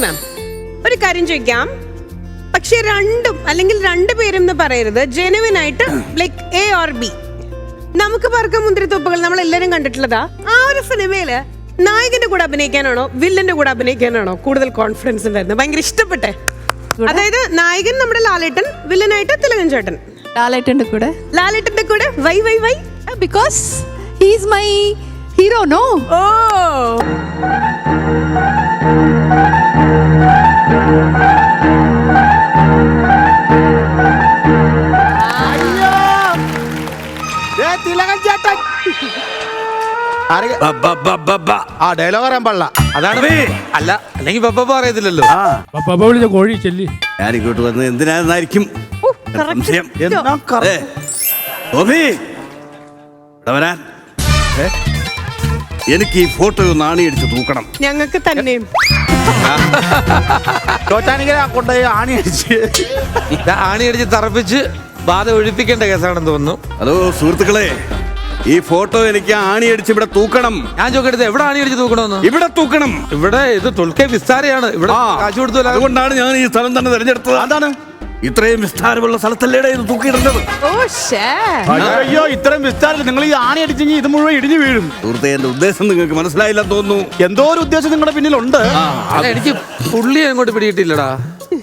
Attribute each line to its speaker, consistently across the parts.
Speaker 1: മാം, ഒരു കാര്യം ചോദിക്കാം. പക്ഷെ രണ്ടും അല്ലെങ്കിൽ രണ്ടുപേരും എന്ന് പറയരുത്, ജെനുവിൻ ആയിട്ട് ലൈക്ക് എ ഓർ ബി. നമുക്ക് പറക്കം മുന്തിരിത്തോപ്പുകൾ നമ്മൾ എല്ലാരും കണ്ടിട്ടുള്ളതാ. ആ ഒരു സിനിമയില് നായകന്റെ കൂടെ അഭിനയിക്കാനാണോ വില്ലന്റെ കൂടെ അഭിനയിക്കാനാണോ കൂടുതൽ കോൺഫിഡൻസ് ഉണ്ടായിരുന്നത്? ഭയങ്കര ഇഷ്ടപ്പെട്ടെ. അതായത് നായകൻ നമ്മുടെ ലാലേട്ടൻ, വില്ലനായിട്ട് തിലകൻ ചേട്ടൻ.
Speaker 2: ലാലേട്ടന്റെ കൂടെ
Speaker 1: why
Speaker 2: because he is my hero. No.
Speaker 1: ഓ
Speaker 3: തിലകൻ ചേട്ടൻ ആ ഡയലോഗ് അറിയാൻ പാടില്ല.
Speaker 4: അതാണ് അല്ല, അല്ലെങ്കിൽ പപ്പ പറയത്തില്ലല്ലോ.
Speaker 5: വിളിച്ച കോഴി ചെല്ലി
Speaker 6: ഞാൻ ഇങ്ങോട്ട് വന്നത് എന്തിനായിരിക്കും സംശയം. എനിക്ക് ഈ ഫോട്ടോ ഒന്ന് ആണിയടിച്ച് തൂക്കണം.
Speaker 1: ഞങ്ങൾക്ക് തന്നെയും
Speaker 3: ചോറ്റാനിക്കര കൊണ്ടുപോയി
Speaker 4: ആണിയടിച്ച് തറപ്പിച്ച് ബാധ ഒഴിപ്പിക്കേണ്ട കേസാണെന്ന് തോന്നുന്നു.
Speaker 6: ഹലോ സുഹൃത്തുക്കളെ, ഈ ഫോട്ടോ എനിക്ക് ആണിയടിച്ച് ഇവിടെ തൂക്കണം.
Speaker 4: ഞാൻ ചോദിക്കരുത്, എവിടെ ആണിയടിച്ച് തൂക്കണമെന്ന്?
Speaker 6: ഇവിടെ തൂക്കണം.
Speaker 4: ഇവിടെ ഇത് തുൽക്കെ വിസ്താരയാണ്. ഇവിടെ കാശ് കൊടുത്തു.
Speaker 6: അതുകൊണ്ടാണ് ഞാൻ ഈ സ്ഥലം തന്നെ തിരഞ്ഞെടുത്തത്. അതാണ് ഇത്രയും വിസ്താരമുള്ള സ്ഥലത്തല്ലേ ഇത് തൂക്കിയിടേണ്ടത്.
Speaker 3: അയ്യോ, ഇത്രയും വിസ്താരം നിങ്ങൾ ഈ ആണി അടിച്ചെങ്കിൽ ഇത് മുഴുവൻ ഇടിഞ്ഞു വീഴും.
Speaker 6: സുഹൃത്തെ, എന്റെ ഉദ്ദേശം നിങ്ങൾക്ക് മനസ്സിലായില്ലെന്ന് തോന്നുന്നു.
Speaker 3: എന്തോ ഒരു ഉദ്ദേശം നിങ്ങളുടെ പിന്നിലുണ്ട്.
Speaker 4: എനിക്ക് പുള്ളി അങ്ങോട്ട് പിടിയിട്ടില്ലടാ.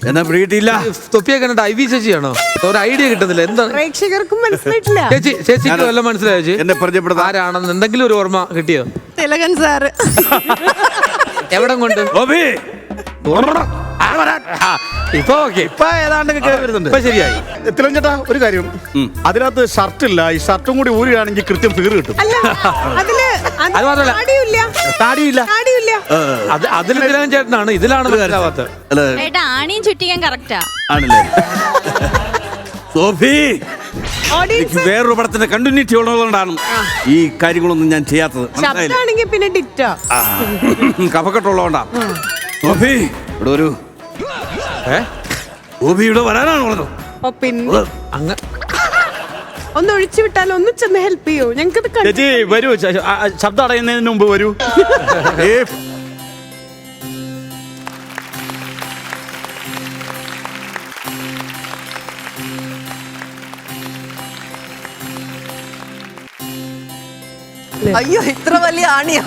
Speaker 6: എന്നാ പിടിയിട്ടില്ല?
Speaker 4: തൊപ്പിയെ കണ്ടിട്ട് ഐ വി ചേച്ചിയാണോ? ഒരു ഐഡിയ കിട്ടുന്നില്ല. എന്താണ്
Speaker 1: പ്രേക്ഷകർക്കും മനസ്സിലായിട്ടില്ല.
Speaker 4: ചേച്ചിക്ക് വല്ല മനസ്സിലായോ ചേച്ചി?
Speaker 6: എന്നെ പരിചയപ്പെടുത്ത
Speaker 4: ആരാണെന്ന് എന്തെങ്കിലും ഒരു ഓർമ്മ കിട്ടിയോ?
Speaker 2: തിലകൻ സാറ്.
Speaker 4: എവിടം കൊണ്ട് ഇപ്പൊ ഓക്കെ,
Speaker 3: ഇപ്പൊ ഏതാണ്ട് വരുന്നുണ്ട്.
Speaker 4: ഇപ്പൊ ശരിയായി.
Speaker 3: തിലകൻ ചേട്ടാ, ഒരു കാര്യം, അതിനകത്ത് ഷർട്ടില്ല. ഈ ഷർട്ടും കൂടി ഊരുകയാണെങ്കിൽ കൃത്യം ഫിഗർ കിട്ടും.
Speaker 1: അല്ല, അതില്
Speaker 4: അത് മാത്രമല്ല
Speaker 3: താടിയില്ല.
Speaker 4: അതിൽ തിലകൻ ചേട്ടനാണ്, ഇതിലാണ് മനസ്സിലാവാത്തത്.
Speaker 7: ആണിയും ചുറ്റിക്കാൻ കറക്റ്റാ
Speaker 6: ആണല്ലേ? സോഫി, എനിക്ക് വേറൊരു പടത്തിന്റെ കണ്ടിന്യൂറ്റി ഉള്ളതുകൊണ്ടാണ് ഈ കാര്യങ്ങളൊന്നും ഞാൻ ചെയ്യാത്തത്.
Speaker 1: ശബ്ദമാണെങ്കിൽ പിന്നെ ഡിറ്റോ.
Speaker 6: കഫക്കെട്ടുള്ളതുകൊണ്ടാ. സോഫി ഇവിടെ ഒരു സോഫി ഇവിടെ വരാനാണുള്ളത്.
Speaker 1: പിന്നെ ഒന്ന് ഒഴിച്ചു വിട്ടാൽ ഒന്ന് ചെന്ന് ഹെൽപ്പ് ചെയ്യൂ. ഞങ്ങൾക്കത്
Speaker 3: ചേച്ചി വരൂ, ശബ്ദം അടയുന്നതിന് മുമ്പ് വരൂ.
Speaker 2: അയ്യോ, ഇത്ര വലിയ ആണിയാ?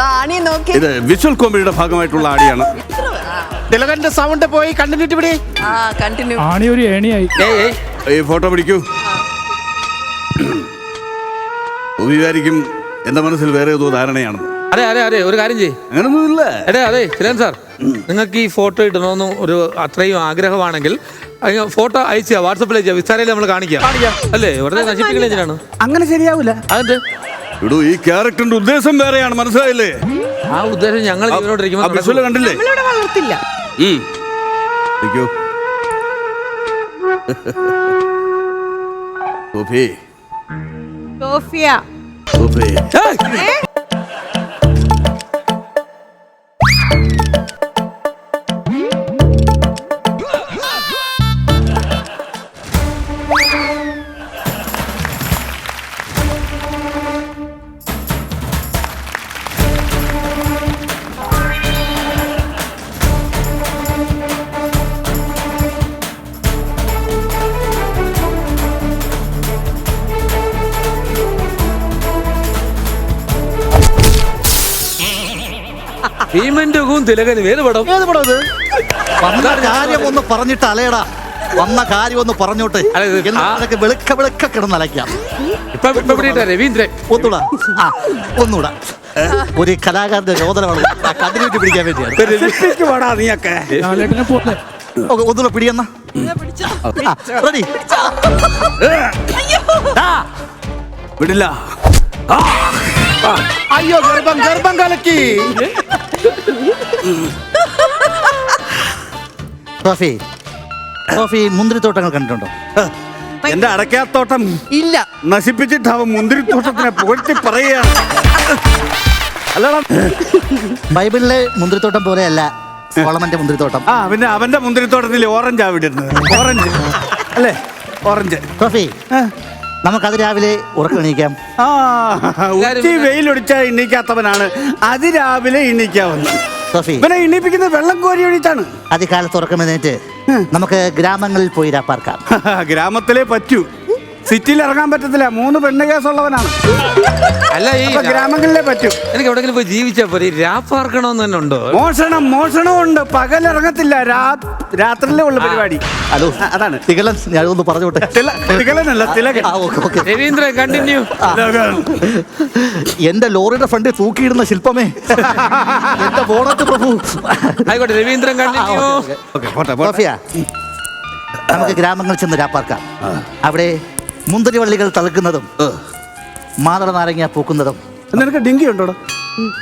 Speaker 2: ആണി നോക്കി.
Speaker 6: ഇത് വിഷ്വൽ കോമഡിയുടെ ഭാഗമായിട്ടുള്ള ആടിയാണ്.
Speaker 3: തിലകന്റെ സൗണ്ട് പോയി കണ്ടിന്യൂറ്റി പിടി.
Speaker 2: കണ്ടിന്യൂ.
Speaker 5: ആണി ഒരു ഏണിയായി.
Speaker 6: ഈ ഫോട്ടോ പിടിക്കൂ. വിചാരിക്കും എന്റെ മനസ്സിൽ വേറെ ഏതോ ധാരണയാണ്.
Speaker 4: അതെ അതെ അതെ, ഒരു കാര്യം ചെയ്യ്.
Speaker 6: അങ്ങനൊന്നുമില്ല.
Speaker 4: അതെ തിലകൻ സാർ, നിങ്ങൾക്ക് ഈ ഫോട്ടോ ഇടണമെന്ന് ഒരു അത്രയും ആഗ്രഹമാണെങ്കിൽ ഫോട്ടോ അയച്ചാ വാട്സപ്പിൽ അയച്ചാ വിസ്താരയിൽ നമ്മൾ കാണിക്കാം അല്ലേ? വെറുതെ നശിപ്പിക്കൽ എന്തിനാണ്?
Speaker 3: അങ്ങനെ ശരിയാവൂല.
Speaker 4: അതെ,
Speaker 6: ഇടൂ, ഈ ക്യാരക്ടറിന്റെ ഉദ്ദേശം വേറെയാണ്, മനസ്സിലായില്ലേ?
Speaker 4: ആ ഉദ്ദേശം ഞങ്ങൾ
Speaker 6: വിഷ്വല് കണ്ടില്ലേ?
Speaker 1: നമ്മളിവിടെ വളർത്തില്ല.
Speaker 6: സോഫി,
Speaker 1: സോഫിയ,
Speaker 6: സോഫി.
Speaker 4: ഭീമന്റെയും തിലകനും ഏത് പടം?
Speaker 3: ഏത് പടം ഇത്?
Speaker 8: വന്ന കാര്യം ഒന്ന് പറഞ്ഞിട്ട് അലയടാ. വന്ന കാര്യം ഒന്ന് പറഞ്ഞോട്ടെ. വെളുക്ക വെളുക്ക കിടന്നലയ്ക്കാം.
Speaker 4: രവീന്ദ്രൻ
Speaker 8: ഒന്നൂടാ, ഒന്നൂടാ. ഒരു കലാകാരന്റെ രോദനമാണ് കണ്ടിന്യൂറ്റി പിടിക്കാൻ വേണ്ടിയാണ്. ഒന്നുകൂടെ പിടിയെന്ന റെഡി.
Speaker 6: വിടില്ല.
Speaker 3: അയ്യോ, ഗർഭം കലക്കി.
Speaker 8: സോഫി, മുന്തിരിത്തോട്ടങ്ങൾ കണ്ടിട്ടുണ്ടോ?
Speaker 6: എന്റെ അടക്കാത്തോട്ടം
Speaker 8: ഇല്ല,
Speaker 6: നശിപ്പിച്ചിട്ട് അവൻ മുന്തിരിത്തോട്ടത്തിനെ പുകഴ്ത്തി പറയുകയാണ്. അല്ലടാ,
Speaker 8: ബൈബിളിലെ മുന്തിരിത്തോട്ടം പോലെയല്ല സോളമന്റെ മുന്തിരിത്തോട്ടം.
Speaker 6: പിന്നെ അവന്റെ മുന്തിരിത്തോട്ടത്തിൽ ഓറഞ്ച് ആവിടുന്നത്. ഓറഞ്ച് അല്ലേ? ഓറഞ്ച്.
Speaker 8: സോഫി, നമുക്കത് രാവിലെ ഉറക്കണീക്കാം.
Speaker 6: ഉച്ചി വെയിലൊടിച്ചാൽ എണ്ണീക്കാത്തവനാണ് അതിരാവിലെ എണ്ണീക്കാവുന്നത്.
Speaker 8: സോഫി
Speaker 6: ഇവനെ എണീപ്പിക്കുന്നത് വെള്ളം കോരി ഒഴിച്ചാണ്.
Speaker 8: അതികാലത്ത് ഉറക്കമെന്നേറ്റ് നമുക്ക് ഗ്രാമങ്ങളിൽ പോയി രാപ്പാർക്കാം.
Speaker 6: ഗ്രാമത്തിലേ പറ്റൂ, സിറ്റിയിൽ ഇറങ്ങാൻ പറ്റത്തില്ല. 3 പെണ്ണ് കേസുള്ളവനാണ്.
Speaker 4: അല്ല ഈ
Speaker 6: അപ്പൊ ഗ്രാമങ്ങളിലേ പറ്റൂ.
Speaker 4: എനിക്ക് എവിടെങ്കിലും പോയി ജീവിച്ചാ പോലെ രാപ്പാർക്കണമെന്ന് തന്നെ ഉണ്ടോ?
Speaker 6: മോഷണവും ഉണ്ട്. പകൽ ഇറങ്ങത്തില്ല, രാത്രിയിലേ ഉള്ള പരിപാടി.
Speaker 8: ഹലോ
Speaker 6: അതാണ്
Speaker 8: തികലൻ, ഞാനൊന്ന് പറഞ്ഞോട്ടെ.
Speaker 6: തിലകനല്ല, തിലകൻ.
Speaker 8: ഓക്കെ.
Speaker 4: രവീന്ദ്രൻ കണ്ടിന്യൂ.
Speaker 8: എന്റെ ലോറിയുടെ ഫ്രണ്ടിൽ തൂക്കിയിടുന്ന ശില്പമേ, എന്റെ ബോണറ്റ് പ്രഭു.
Speaker 4: ആയിക്കോട്ടെ, രവീന്ദ്രൻ കണ്ടിന്യൂ.
Speaker 8: സോഫിയ, നമുക്ക് ഗ്രാമങ്ങളിൽ ചെന്ന് രാപ്പാർക്കാം. അവിടെ മുന്തിരിവള്ളികൾ തളുക്കുന്നതും മാതള നാരങ്ങ പൂക്കുന്നതും.
Speaker 6: നിനക്ക് ഡെങ്കി ഉണ്ടോടാ?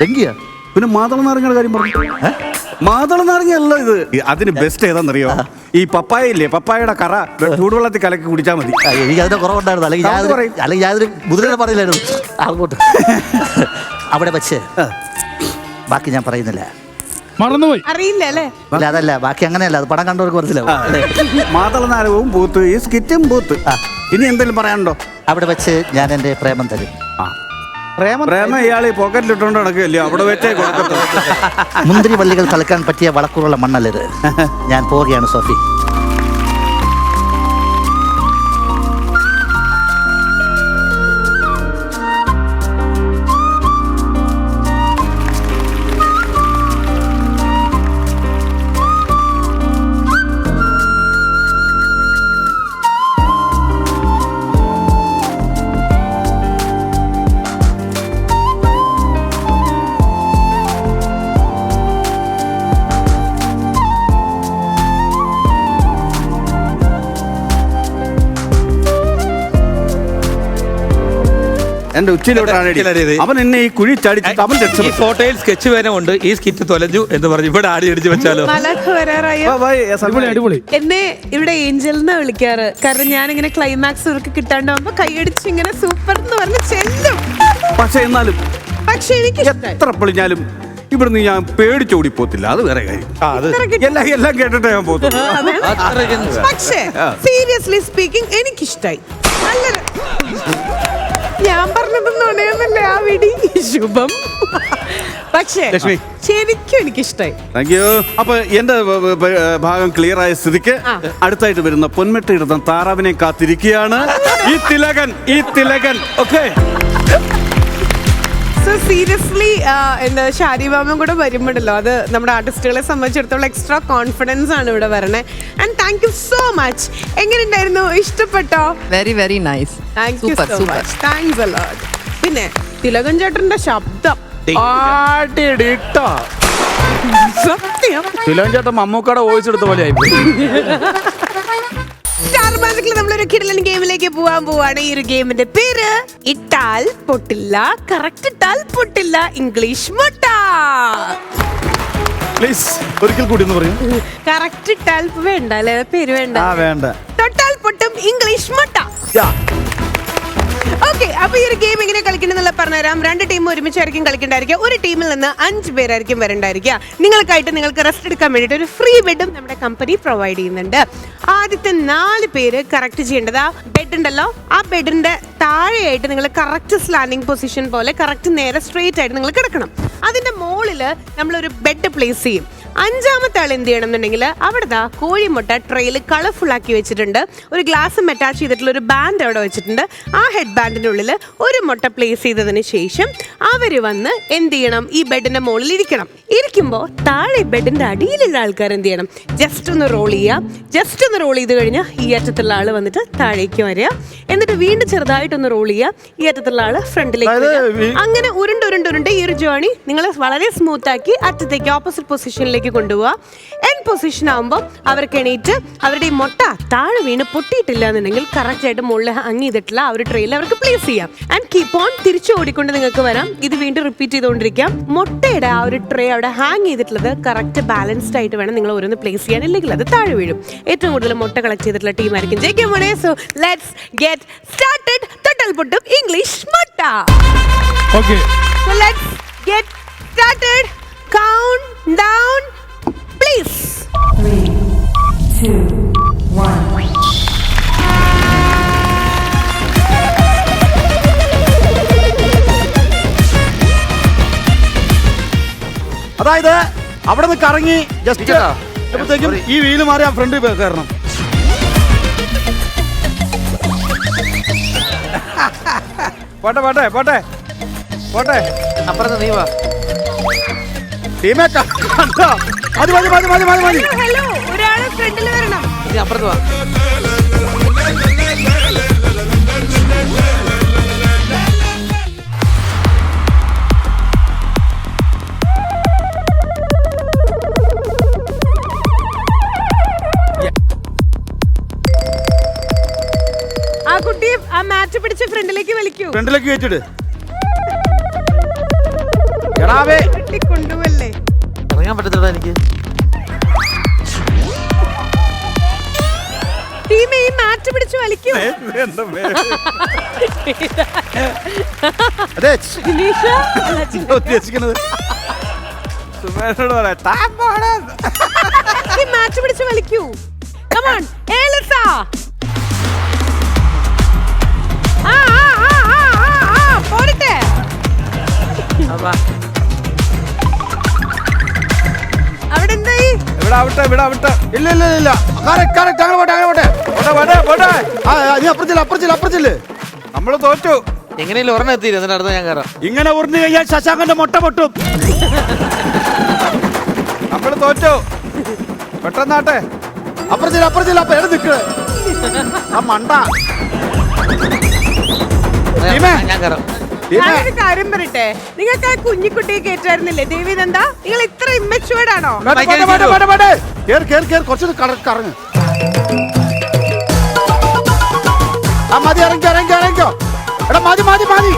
Speaker 8: ഡെങ്കിയാ?
Speaker 6: പിന്നെ മാതള നാരങ്ങയുടെ കാര്യം പറഞ്ഞു. മാതള നാരങ്ങ അല്ല ഇത്. അതിന് ബെസ്റ്റ് ഏതാണെന്നറിയോ? ഈ പപ്പായ ഇല്ലേ, പപ്പായയുടെ കറ ചൂടുവെള്ളത്തിൽ കലക്കി കുടിച്ചാൽ മതി.
Speaker 8: എനിക്ക് അതിന്റെ കുറവുണ്ടായിരുന്നു. അല്ലെങ്കിൽ ഞാനൊരു മുതിരനെ പറയില്ലായിരുന്നു. അങ്ങോട്ട് അവിടെ വെച്ച് ബാക്കി ഞാൻ പറയുന്നില്ല.
Speaker 5: മറന്നുപോയി.
Speaker 1: അറിയില്ല അല്ലേ?
Speaker 8: അല്ല അതല്ല, ബാക്കി അങ്ങനെയല്ല. അത് പടം കണ്ടവർക്ക് മനസ്സിലാവും.
Speaker 6: മാതള നാരകവും പൂത്ത്, ഈ സ്കിറ്റും പൂത്ത്. ഇനി എന്തെങ്കിലും പറയാനുണ്ടോ?
Speaker 8: അവിടെ വെച്ച് ഞാൻ എന്റെ പ്രേമം തരും.
Speaker 6: പ്രേമ ഇയാൾ ഈ പോക്കറ്റിലിട്ടോണ്ട് നടക്കുകയല്ലേ, അവിടെ വെച്ചേ കൊടുക്കത്തുള്ളൂ.
Speaker 8: മുന്തിരി വള്ളികൾ തളിക്കാൻ പറ്റിയ വളക്കൂറുള്ള മണ്ണല്ലത്. ഞാൻ പോവുകയാണ് സോഫി.
Speaker 6: എന്റെ ഉച്ചയിലോട്ടാണ് അവൻ എന്നെ ഈ കുഴി ചടിച്ചിട്ട് അവൻ
Speaker 4: ഈ ഫോട്ടോയിൽ സ്കെച്ച് വേനം ഉണ്ട്. ഈ സ്കിറ്റ് തൊലഞ്ഞു എന്ന് പറഞ്ഞു ഇവിടെ ആടി അടിച്ചു വെച്ചാലോ?
Speaker 1: മലക്ക് വരാറായോ?
Speaker 5: അടിപൊളി.
Speaker 1: എന്നെ ഇവിടെ ഏഞ്ചൽ എന്നാ വിളിക്കാറ്. കാരണം ഞാനിങ്ങനെ ക്ലൈമാക്സ് ഇവർക്ക് കിട്ടാണ്ടാവുമ്പോ കൈയടിച്ച് ഇങ്ങനെ സൂപ്പർ എന്ന് പറഞ്ഞ് ചെല്ലും.
Speaker 6: പക്ഷെ എന്നാലും
Speaker 1: പക്ഷെ എനിക്ക്
Speaker 6: എത്ര പൊളിഞ്ഞാലും ഇവിടുന്ന് ഞാൻ പേടിച്ചോടി പോത്തില്ല. അത് വേറെ കാര്യം. എല്ലാം കേട്ടിട്ടേ ഞാൻ പോത്തുള്ളൂ.
Speaker 1: പക്ഷേ സീരിയസ്ലി സ്പീക്കിംഗ് എനിക്കിഷ്ടായി. നല്ലൊരു ഞാൻ പറഞ്ഞത് നുണയൊന്നുമില്ല. ആ വിടി ശുഭം. പക്ഷേ ശരിക്കും എനിക്കിഷ്ടായി.
Speaker 6: Thank you. അപ്പൊ എന്റെ ഭാഗം ക്ലിയർ ആയ സ്ഥിതിക്ക് അടുത്തായിട്ട് വരുന്ന പൊന്മെട്ടയിടുന്ന താറാവിനെ കാത്തിരിക്കുകയാണ് ഈ തിലകൻ. ഓക്കെ.
Speaker 1: സോ സീരിയസ്ലി എന്താ ഷാരിബാമും കൂടെ വരുമ്പോഴല്ലോ, അത് നമ്മുടെ ആർട്ടിസ്റ്റുകളെ സംബന്ധിച്ചിടത്തോളം എക്സ്ട്രാ കോൺഫിഡൻസ് ആണ് ഇവിടെ വരണേ. And thank you so much. എങ്ങനെയുണ്ടായിരുന്നു? ഇഷ്ടപ്പെട്ടോ?
Speaker 2: Very, very nice.
Speaker 1: Thank you
Speaker 2: Super,
Speaker 1: so
Speaker 2: super.
Speaker 1: Much. Thanks a lot. പിന്നെ തിലകൻ ചേട്ടന്റെ ശബ്ദം സത്യം
Speaker 3: തിലകൻ ചേട്ടൻ മമ്മൂക്കയുടെ വോയിസ് എടുത്ത പോലെ ആയിപ്പോയി.
Speaker 1: സ്റ്റാർ മാജിക്കിൽ നമ്മളൊരു കിടലൻ ഗെയിമിലേക്ക് പോവാണ്. ഈ ഒരു ഗെയിമിന്റെ പേര് ഇട്ടാൽ പൊട്ടില്ല, കറക്റ്റ് ഇട്ടാൽ പൊട്ടില്ല, ഇംഗ്ലീഷ് മുട്ട.
Speaker 3: പ്ലീസ് ഒരിക്കൽ കൂടി ഒന്ന് പറയൂ.
Speaker 1: കറക്റ്റ് ഇട്ടാൽ വേണ്ട അല്ലെ, പേര് വേണ്ട.
Speaker 3: വേണ്ട.
Speaker 1: തൊട്ടാൽ പൊട്ടും, ഇംഗ്ലീഷ് മുട്ട. ഓക്കെ, അപ്പൊ ഈ ഒരു ഗെയിം എങ്ങനെ കളിക്കണമെന്നുള്ള പറഞ്ഞുതരാം. 2 ടീം ഒരുമിച്ചായിരിക്കും കളിക്കണ്ടായിരിക്കുക. ഒരു ടീമിൽ നിന്ന് 5 പേരായിരിക്കും വരണ്ടായിരിക്കുക. നിങ്ങൾക്കായിട്ട് നിങ്ങൾക്ക് റെസ്റ്റ് എടുക്കാൻ വേണ്ടിയിട്ട് ഒരു ഫ്രീ ബെഡും നമ്മുടെ കമ്പനി പ്രൊവൈഡ് ചെയ്യുന്നുണ്ട്. ആദ്യത്തെ 4 പേര് കറക്റ്റ് ചെയ്യേണ്ടത് ആ ബെഡ് ഉണ്ടല്ലോ, ആ ബെഡിന്റെ താഴെയായിട്ട് നിങ്ങൾ കറക്റ്റ് സ്ലാൻഡിങ് പൊസിഷൻ പോലെ കറക്റ്റ് നേരെ സ്ട്രെയിറ്റ് ആയിട്ട് നിങ്ങൾ കിടക്കണം. അതിന്റെ മുകളില് നമ്മളൊരു ബെഡ് പ്ലേസ് ചെയ്യും. 5ാമത്തെ ആൾ എന്ത് ചെയ്യണം എന്നുണ്ടെങ്കിൽ അവിടെ കോഴിമുട്ട ട്രെയിൽ കളർഫുൾ ആക്കി വെച്ചിട്ടുണ്ട്. ഒരു ഗ്ലാസും അറ്റാച്ച് ചെയ്തിട്ടുള്ള ഒരു ബാൻഡ് അവിടെ വെച്ചിട്ടുണ്ട്. ആ ഹെഡ് ബാൻഡിന്റെ ഉള്ളിൽ ഒരു മുട്ട പ്ലേസ് ചെയ്തതിന് ശേഷം അവര് വന്ന് എന്ത് ചെയ്യണം? ഈ ബെഡിന്റെ മുകളിൽ ഇരിക്കുമ്പോൾ താഴെ ബെഡിന്റെ അടിയിലുള്ള ആൾക്കാർ എന്ത് ചെയ്യണം? ജസ്റ്റ് ഒന്ന് റോൾ ചെയ്ത് കഴിഞ്ഞാൽ ഈ അറ്റത്തുള്ള ആള് വന്നിട്ട് താഴേക്ക് വരിക. എന്നിട്ട് വീണ്ടും ചെറുതായിട്ടൊന്ന് റോൾ ചെയ്യുക. ഈ അറ്റത്തുള്ള ആള് ഫ്രണ്ടിലേക്ക് വരിക. അങ്ങനെ ഉരുണ്ട് ഈ ഒരു ജേർണി നിങ്ങൾ വളരെ സ്മൂത്ത് ആക്കി അറ്റത്തേക്ക് ഓപ്പോസിറ്റ് പൊസിഷനിലേക്ക് കൊണ്ടുപോവുക. എൻഡ് പൊസിഷൻ ആകുമ്പോൾ അവർക്ക് എണീറ്റ് അവരുടെ ഈ മുട്ട താഴെ വീണ് പൊട്ടിയിട്ടില്ല എന്നുണ്ടെങ്കിൽ കറക്റ്റ് ആയിട്ട് മുകളിൽ ഹാങ് ചെയ്തിട്ടുള്ള ആ ഒരു ട്രെയിൽ അവർക്ക് പ്ലേസ് ചെയ്യാം. ആൻഡ് കീപ്പ് ഓൺ തിരിച്ചു ഓടിക്കൊണ്ട് നിങ്ങൾക്ക് വരാം. ഇത് വീണ്ടും റിപ്പീറ്റ് ചെയ്തുകൊണ്ടിരിക്കാം. മുട്ടയുടെ ആ ഒരു ട്രേ അവിടെ ഹാങ് ചെയ്തിട്ടുള്ളത് കറക്റ്റ് ബാലൻസ്ഡ് ആയിട്ട് വേണം നിങ്ങൾ ഓരോന്ന് പ്ലേസ് ചെയ്യാൻ, ഇല്ലെങ്കിൽ അത് താഴെ വീഴും. ഏറ്റവും കൂടുതൽ മുട്ട കളക്ട് ചെയ്തിട്ടുള്ള ടീമായിരിക്കും ജയിക്കാൻ പോണേ. So let's get started. തൊട്ടാൽ പൊട്ടും, ഇംഗ്ലീഷ് മുട്ട.
Speaker 5: Okay,
Speaker 1: So let's get started. Count down, please.
Speaker 9: 3, 2, 1.
Speaker 3: അതായത് അവിടെ നിന്ന് കറങ്ങി ജസ്റ്റ് എപ്പോഴത്തേക്കും ഈ വീല് മാറി ആ ഫ്രണ്ട് കയറണം.
Speaker 6: പോട്ടെ പോട്ടെ പോട്ടെ പോട്ടെ.
Speaker 8: അപ്പുറത്ത് നീ വാ.
Speaker 3: ടീമേ കണ്ടോ? മതി മതി മതി മതി മതി മതി.
Speaker 1: ഹലോ, ഒരാള് ഫ്രണ്ടിൽ വരണം.
Speaker 8: നീ അപ്പുറത്ത് വാ.
Speaker 1: ആ കുട്ടിയെ ആ മാറ്റ് പിടിച്ച് ഫ്രണ്ടിലേക്ക് വലിക്കൂ.
Speaker 3: ഫ്രണ്ടിലേക്ക് കയറ്റിട്. എടാവേ
Speaker 1: കുട്ടി കൊണ്ടുപോവല്ലേ.
Speaker 8: ഇറങ്ങാൻ പറ്റത്തില്ല എനിക്ക്.
Speaker 1: ടീമേ ഈ മാറ്റ് പിടിച്ച് വലിക്കൂ.
Speaker 3: അതെ
Speaker 1: ദിനീഷ,
Speaker 3: ഉദ്ദേശിക്കുന്നത്
Speaker 6: സുമേഷോട് പറയാം.
Speaker 1: ഈ മാറ്റ് പിടിച്ച് വലിക്കൂ. Come on, Elsa. പോരട്ടെ. അവിടെ എന്തായി?
Speaker 6: ഇവിടെ ആവട്ടെ ഇവിടെ ആവട്ടെ.
Speaker 3: ഇല്ല ഇല്ല ഇല്ല. Correct correct. അങ്ങനെ പോട്ടെ അങ്ങനെ പോട്ടെ.
Speaker 6: പോട്ടെ പോട്ടെ പോട്ടെ.
Speaker 3: നീ അപ്പുറത്തില്ല അപ്പുറത്തില്ല അപ്പുറത്തില്ല.
Speaker 6: നമ്മള് തോറ്റു.
Speaker 8: എങ്ങനെയും ഒരെണ്ണം എത്തിയില്ല. എന്നിട്ട് അടുത്ത ഞാൻ കയറാം.
Speaker 3: ഇങ്ങനെ ഉറിഞ്ഞു കഴിഞ്ഞാൽ ശശാങ്കന്റെ മുട്ട പൊട്ടും.
Speaker 6: നമ്മള് തോറ്റു. പെട്ടെന്നാട്ടെ.
Speaker 3: അപ്പുറത്തില്ല അപ്പുറത്തില്ല. അപ്പൊ എവിടെ നിൽക്കണേ ആ മണ്ട. ടീമേ,
Speaker 8: ഞാൻ കയറാം.
Speaker 1: ഞാനൊരു കാര്യം പറയട്ടെ, നിങ്ങൾക്ക് ആ കുഞ്ഞിക്കുട്ടിയെ കേറ്റായിരുന്നില്ലേ ദേവിനെന്താ? നിങ്ങൾ ഇത്ര ഇമ്മച്ചുവേർഡ് ആണോ?
Speaker 3: കേറ് കേറ് കേറ്. കുറച്ച് കറങ്ങ്. ആ മതി. ഇറങ്ങിക്കോ ഇറങ്ങിക്കോ ഇറങ്ങിക്കോ. എടാ മതി മതി മതി.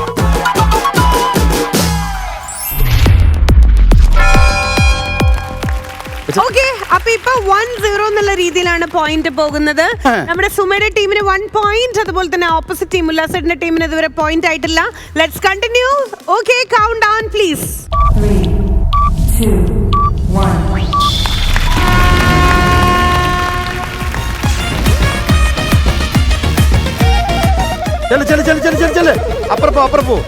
Speaker 1: ഓക്കെ, അപ്പൊ ഇപ്പൊ 1-0 എന്നുള്ള രീതിയിലാണ് പോയിന്റ് പോകുന്നത്. നമ്മുടെ സുമയുടെ ടീമിന് 1 പോയിന്റ്, അതുപോലെ തന്നെ ഓപ്പോസിറ്റ് ടീം ഉല്ലാസന്റെ ടീമിന് ഇതുവരെ പോയിന്റ് ആയിട്ടില്ല. Let's continue. Okay, count down please.
Speaker 9: 3, 2, 1.
Speaker 3: ചെല് ചെല് ചെല് ചെല് ചെല് ചെല്. അപ്പുറം പോ അപ്പുറം പോ.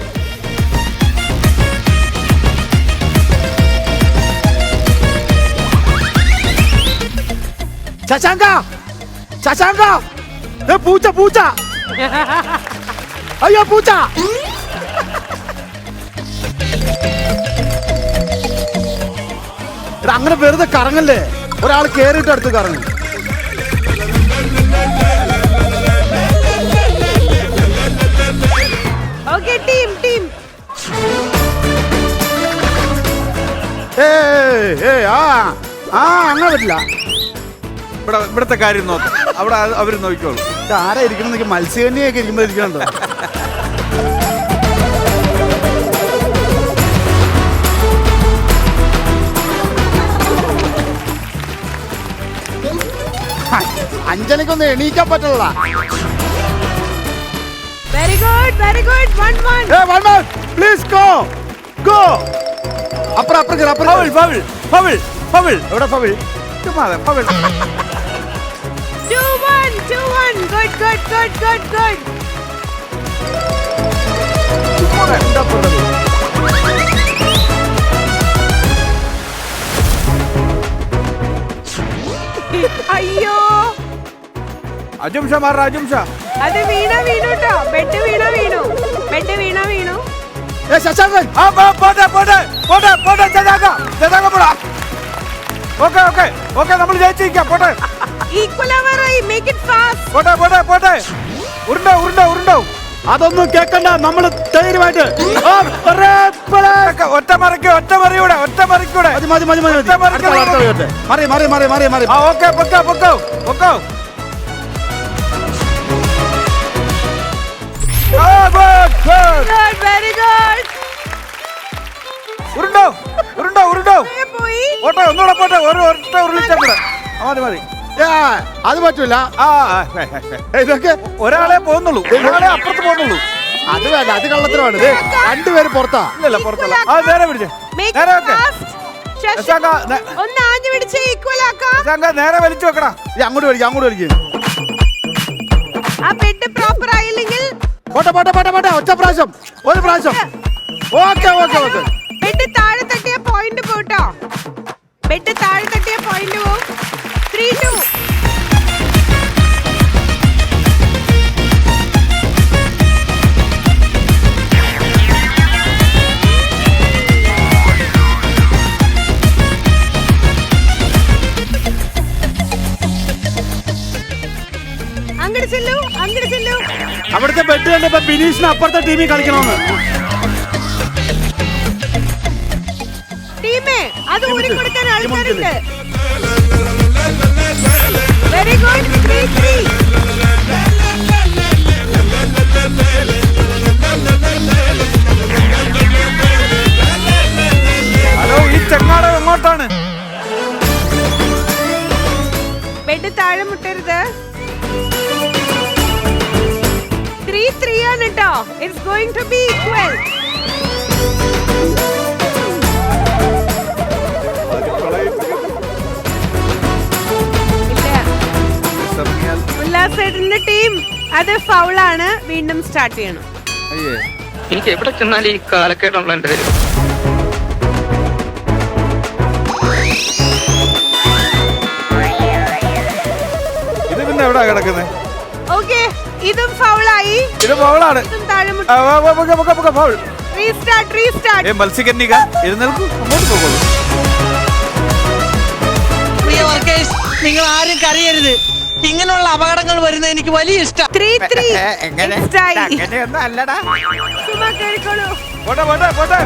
Speaker 3: ശശാങ്ക ശശാങ്ക. പൂച്ച പൂച്ച. അയ്യോ പൂച്ച. എടാ അങ്ങനെ വെറുതെ കറങ്ങല്ലേ. ഒരാൾ കേറിയിട്ട് അടുത്ത് കറങ്ങും.
Speaker 1: Okay, team team.
Speaker 3: അങ്ങനെ പറ്റില്ല.
Speaker 6: ഇവിടത്തെ കാര്യം നോക്കാം. അവിടെ അവര് നോക്കിക്കോളൂ.
Speaker 3: ആരാ ഇരിക്കണം? മത്സ്യകന്യൊക്കെ ഇരിക്കുമ്പോ ഇരിക്കണോ? അഞ്ജലിക്കൊന്നും എണീക്കാൻ പറ്റുള്ള.
Speaker 1: Very good very good. 1-1.
Speaker 3: Please go go. അപ്പുറം അപ്പുറം അപ്പുറം.
Speaker 6: Foul foul foul foul.
Speaker 3: എവിടെ ഫൗൾ?
Speaker 6: ചുമ്മാതെ foul.
Speaker 1: 2-1. Good good good good good.
Speaker 3: എന്താ പറഞ്ഞത്?
Speaker 1: അയ്യോ,
Speaker 6: അജുംഷ മാറ അജുംഷ.
Speaker 1: അത് വീണ വീണുട്ടോ. ബെഡ് വീണ വീണു. ബെഡ് വീണ വീണു.
Speaker 3: ശശാങ്കൻ.
Speaker 6: പോട്ടെ പോട്ടെ പോട്ടെ പോട്ടെ. ജതാക പോടാ. Okay okay okay. നമ്മൾ ജയിച്ചിരിക്കാം. പോട്ടെ.
Speaker 1: ഈക്വൽ ആവാറായി. Make it fast.
Speaker 6: പോട്ടെ പോട്ടെ പോട്ടെ. ഉരുണ്ടോ ഉരുണ്ടോ ഉരുണ്ടോ.
Speaker 3: അതൊന്നും കേക്കണ്ട. നമ്മള് ധൈര്യമായിട്ട്
Speaker 6: ഒറ്റ മറിക്ക് ഒറ്റ മറിയൂടെ ഒറ്റ മറിക്കൂടെ.
Speaker 3: മതി മതി മതി മതി. മാറി മാറി മാറി മാറി മാറി.
Speaker 6: ഓക്കെ പൊക്കോ പൊക്കോ പൊക്കോ.
Speaker 1: Good, very good.
Speaker 6: ഉരുണ്ടോ ഉരുണ്ടോ ഉരുണ്ടോ.
Speaker 1: പോയി.
Speaker 6: പോട്ടെ ഒന്നുകൂടെ പോട്ടെ. ഒറ്റ ഉരുളിച്ചാ കൂടെ. മതി മതി.
Speaker 3: അത് പറ്റൂല. ഇതൊക്കെ
Speaker 6: ഒരാളെ പോകുന്നുള്ളൂ. ഒരാളെ അപ്പുറത്ത് പോകുന്നുള്ളൂ.
Speaker 3: അത് വേണ്ട. അത് കള്ളത്തരമാണ്. രണ്ടുപേര് പുറത്താ.
Speaker 6: ഇല്ലല്ല പുറത്തല്ല. നേരെ പിടിച്ചേ.
Speaker 1: Make
Speaker 6: നേരെ
Speaker 1: it
Speaker 6: വെക്കേ.
Speaker 1: fast.
Speaker 6: ശശാങ്ക,
Speaker 1: ഒന്ന് ആഞ്ഞു പിടിച്ച് ഈക്വൽ ആക്കാം.
Speaker 6: ശശാങ്ക നേരെ വലിച്ചു വെക്കടാ.
Speaker 3: അങ്ങോട്ട് വലിക്കും അങ്ങോട്ട് വലിക്കും.
Speaker 1: ആ ബെഡ് പ്രോപ്പർ ആയില്ലെങ്കിൽ
Speaker 3: പോട്ടെ പോട്ടെ പോട്ടെ പോട്ടെ. ഒറ്റ പ്രാവശ്യം ഒരു പ്രാവശ്യം. Okay okay okay.
Speaker 1: ബെഡ് താഴെ തട്ടിയ പോയിന്റ് പോട്ടോ. ബെഡ് താഴെ തട്ടിയ പോയിന്റ് പോവും. 3-2. അങ്ങോട്ട് ചെല്ലു, അങ്ങോട്ട് ചെല്ലു.
Speaker 3: അവിടുത്തെ ബെഡ് കണ്ടപ്പോ ബിനീഷിന് അപ്പുറത്തെ ടീമിൽ കളിക്കണമെന്ന്.
Speaker 1: ടീമേ അത് ഊരി കൊടുക്കാൻ ആൾക്കാരുണ്ട്. Very good. 3-3.
Speaker 6: ഹലോ, ഈ ചെങ്ങാടം എങ്ങോട്ടാണ്?
Speaker 1: ബെഡ് താഴെ മുട്ടരുത്. 3-3 ആണ് കേട്ടോ. It's going to be equal. ഉല്ലാസേട്ടന്റെ ടീം അത് ഫൗളാണ്. വീണ്ടും സ്റ്റാർട്ട് ചെയ്യണം.
Speaker 10: എനിക്ക് എവിടെ ചെന്നാലും ഈ കാലക്കേടുള്ള എന്റെ വരും.
Speaker 6: ഇത് പിന്നെ എവിടാ കിടക്കുന്നത്?
Speaker 1: ഓക്കേ, ഇതും ഫൗളായി.
Speaker 6: ഇത് ഫൗളാണ്.
Speaker 1: ഇതും താഴെ മുട്ട.
Speaker 6: ഫൗൾ.
Speaker 1: റീസ്റ്റാർട്ട്.
Speaker 6: മത്സ്യകന്യക എഴുന്നേൽക്കൂ, അങ്ങോട്ട് പോകോളൂ.
Speaker 10: പ്രിയ വർക്കേഴ്സ്, നിങ്ങൾ ആരും കരയരുത്. ഇങ്ങനെയുള്ള അപകടങ്ങൾ വരുന്നത് എനിക്ക് വലിയ ഇഷ്ടം.
Speaker 1: 3-3.
Speaker 6: അങ്ങനെയൊന്നും അല്ലടാ.
Speaker 1: സുമ കേറിക്കോളൂ.
Speaker 6: പോട്ടെ പോട്ടെ പോട്ടെ.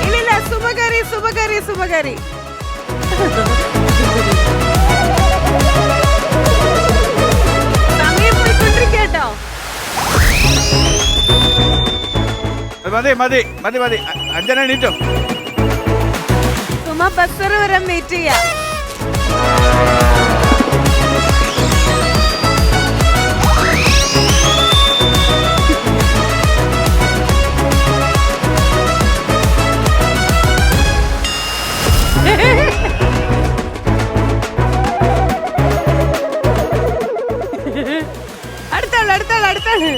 Speaker 1: ഇല്ലില്ല, സുമകരി സുമകരി സുമകരി. സമയം പോയിക്കൊണ്ടിരിക്കട്ടോ.
Speaker 6: മതി മതി മതി മതി. അഞ്ജന എണീറ്റോ?
Speaker 1: സുമ ബസർ വരെ വെയിറ്റ് ചെയ്യാ. അടുത്താള് അടുത്താള് അടുത്താള്.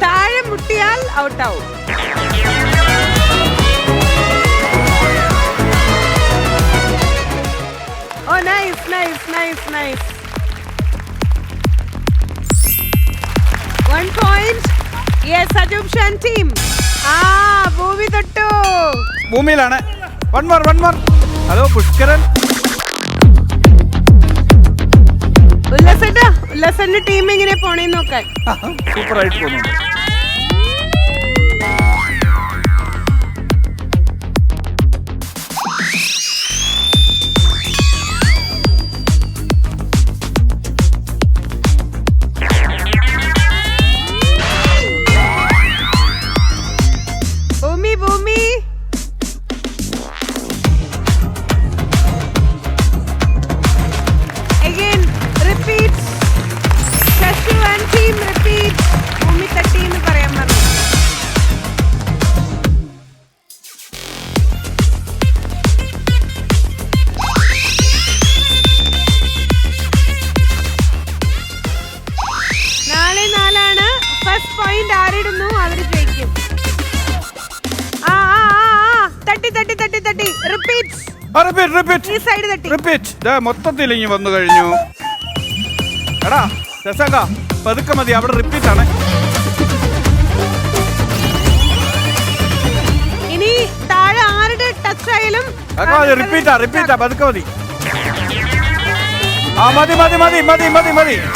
Speaker 1: താഴെ മുട്ടിയാൽ ഔട്ടാവും. Oh, nice, nice, nice, nice. 1 point. Yes, Ajub Shan team. ഭൂമി തൊട്ടു.
Speaker 6: ഭൂമിയിലാണ്. One more. ഹലോ പുഷ്കരൻ.
Speaker 1: ഉല്ലാസന്റെ ടീം എങ്ങനെ പോണേന്ന് നോക്കാൻ.
Speaker 6: സൂപ്പർ ആയിട്ട് പോകുന്നുണ്ട്.
Speaker 1: ഭൂമി. Again, repeat. Shashi and team repeat. ഭൂമി തട്ടി എന്ന് പറയാൻ പറഞ്ഞു. നാലാണ്. ഫസ്റ്റ് പോയിന്റ് ആരിടുന്നു അവര് ജയിക്കും. തട്ടി. റിപ്പീറ്റ്. ഈ സൈഡ് തട്ടി.
Speaker 6: റിപ്പീറ്റ്. മൊത്തത്തിൽ ഇങ്ങ് വന്നു കഴിഞ്ഞു. എടാ ശശാങ്ക, പതുക്കെ മതി. അവിടെ റിപ്പീറ്റ് ആണ്.
Speaker 1: ഇനി താഴെ ആരുടെ ടച്ച് ആയാലും
Speaker 6: റിപ്പീറ്റാ. പതുക്കെ മതി. മതി. മതി. പോട്ടെ.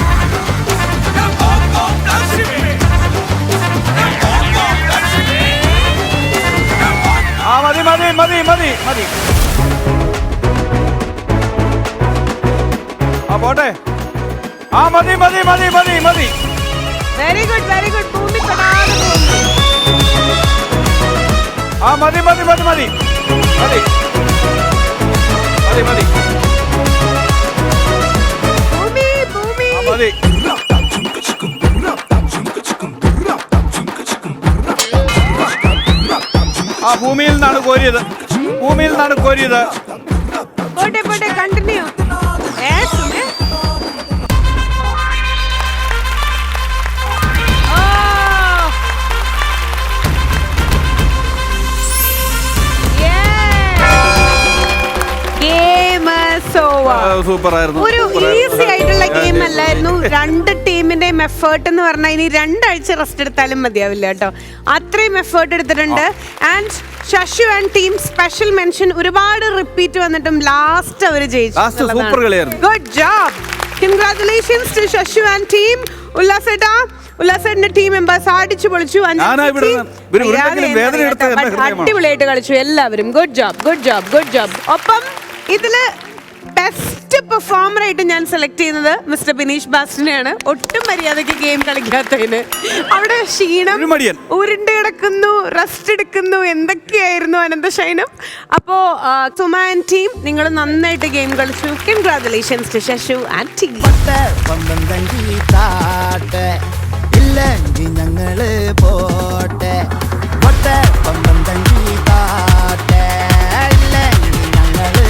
Speaker 6: മതി.
Speaker 1: Very good. ഭൂമി തൊടാതെ പോകുന്നു.
Speaker 6: മതി.
Speaker 1: ഭൂമി.
Speaker 6: മതി. ഭൂമിയിൽ നിന്നാണ് കോരിയത്.
Speaker 1: പോട്ടെ കണ്ടിന്യൂ.
Speaker 6: സൂപ്പർ ആയിരുന്നു.
Speaker 1: ഒരു ഈസി ആയിട്ടുള്ള ഗെയിം അല്ലായിരുന്നു. രണ്ട് ടീമിന്റെയും എഫേർട്ട് എന്ന് പറഞ്ഞാൽ ഇനി 2 ആഴ്ച റെസ്റ്റ് എടുത്താലും മതിയാവില്ല കേട്ടോ. അത്രയും എഫേർട്ട് എടുത്തിട്ടുണ്ട്. And Shashu and team special mention. ഒരുപാട് റിപ്പീറ്റ് വന്നിട്ടും ലാസ്റ്റ് അവർ
Speaker 6: Last super കളിയായിരുന്നു.
Speaker 1: Good job. Congratulations to Shashu and team. ഉല്ലാസേട്ടന്റെ ടീം മെമ്പേഴ്സ് അടിച്ചു പൊളിച്ചു. അടിപൊളിയായിട്ട് കളിച്ചു എല്ലാവരും. Good job. ഒപ്പം ഇതില് ബെസ്റ്റ് പെർഫോമർ ആയിട്ട് ഞാൻ സെലക്ട് ചെയ്യുന്നത് മിസ്റ്റർ ബിനീഷ് ബാസ്റ്റിനെയാണ്. ഒട്ടും മര്യാദയ്ക്ക് ഗെയിം കളിക്കാത്തതിന്. അവിടെ ക്ഷീണം, ഉരുണ്ട് കിടക്കുന്നു, റെസ്റ്റ് എടുക്കുന്നു, എന്തൊക്കെയായിരുന്നു അനന്തശയനം. അപ്പോ സുമ ആൻഡ് ടീം നിങ്ങൾ നന്നായിട്ട് ഗെയിം കളിച്ചു. Congratulations to Shashu and team.
Speaker 11: ഇല്ലെങ്കിൽ ഞങ്ങള് പോട്ടെ പമ്പന്തങ്കി താട്ടെ ഇല്ലെങ്കിൽ ഞങ്ങള്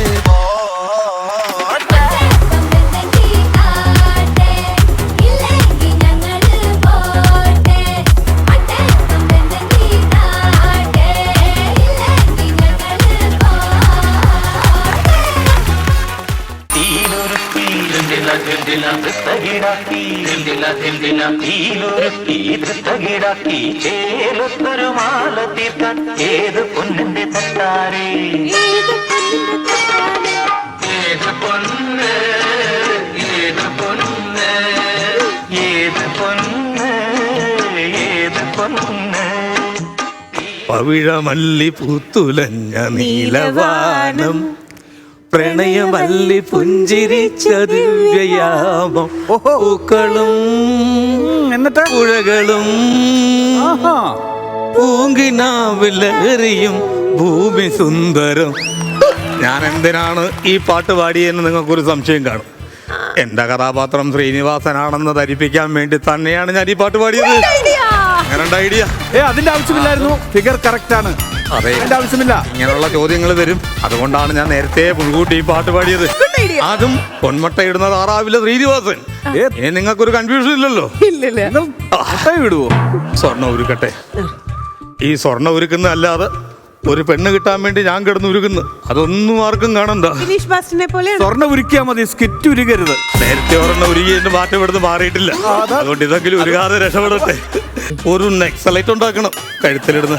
Speaker 12: ചേലൊത്തൊരു മാല തീർക്കാൻ ഏത് പൊന്നിന്റെ തട്ടാരേ ഏത് പൊന്ന് ഏത് പൊന്ന് ഏത് പൊന്ന് ഏത് പൊന്ന്
Speaker 4: പവിഴമല്ലി പൂത്തുലഞ്ഞ നീലവാനം പ്രണയമല്ലി പുഞ്ചിരിച്ച ദിവ്യയാമം പൂക്കളും
Speaker 6: എന്നിട്ട്
Speaker 4: പുഴകളും പൂങ്കിനാവിലെറിയും ഭൂമി സുന്ദരം. ഞാൻ എന്തിനാണ് ഈ പാട്ട് പാടിയെന്ന് നിങ്ങൾക്കൊരു സംശയം കാണും. എന്റെ കഥാപാത്രം ശ്രീനിവാസനാണെന്ന് ധരിപ്പിക്കാൻ വേണ്ടി തന്നെയാണ് ഞാൻ ഈ പാട്ട് പാടിയത്. അങ്ങനെ ഐഡിയ.
Speaker 6: അതിന്റെ ആവശ്യമില്ലായിരുന്നു. ഫിഗർ കറക്റ്റ് ആണ്.
Speaker 4: അതെ,
Speaker 6: ആവശ്യമില്ല.
Speaker 4: ഇങ്ങനെയുള്ള ചോദ്യങ്ങൾ വരും. അതുകൊണ്ടാണ് ഞാൻ നേരത്തെ മുൻകൂട്ടി ഈ പാട്ട് പാടിയത്. അതും പൊന്മുട്ട ഇടുന്ന താറാവിലെ ശ്രീനിവാസൻ. ഇനി നിങ്ങൾക്കൊരു കൺഫ്യൂഷൻ ഇല്ലല്ലോ.
Speaker 6: വിടുവോ?
Speaker 4: സ്വർണ്ണ ഉരുക്കട്ടെ. ഈ സ്വർണ്ണ ഉരുക്കുന്ന അല്ലാതെ ഒരു പെണ്ണ് കിട്ടാൻ വേണ്ടി ഞാൻ കിടന്ന് ഉരുക്കുന്നു. അതൊന്നും ആർക്കും കാണണ്ട.
Speaker 6: സ്വർണ്ണ ഉരുക്കിയാ മതി, സ്കിറ്റ് ഉരുകരുത്.
Speaker 4: നേരത്തെ ഒരെണ്ണം ഉരുകിയതിന്റെ മാറ്റം ഇവിടുന്ന് മാറിയിട്ടില്ല. അതുകൊണ്ട് ഇതെങ്കിലും ഉരുകാതെ രക്ഷപ്പെടട്ടെ. ഒരു നെക്സലൈറ്റ് ഉണ്ടാക്കണം കഴുത്തിലിടുന്ന.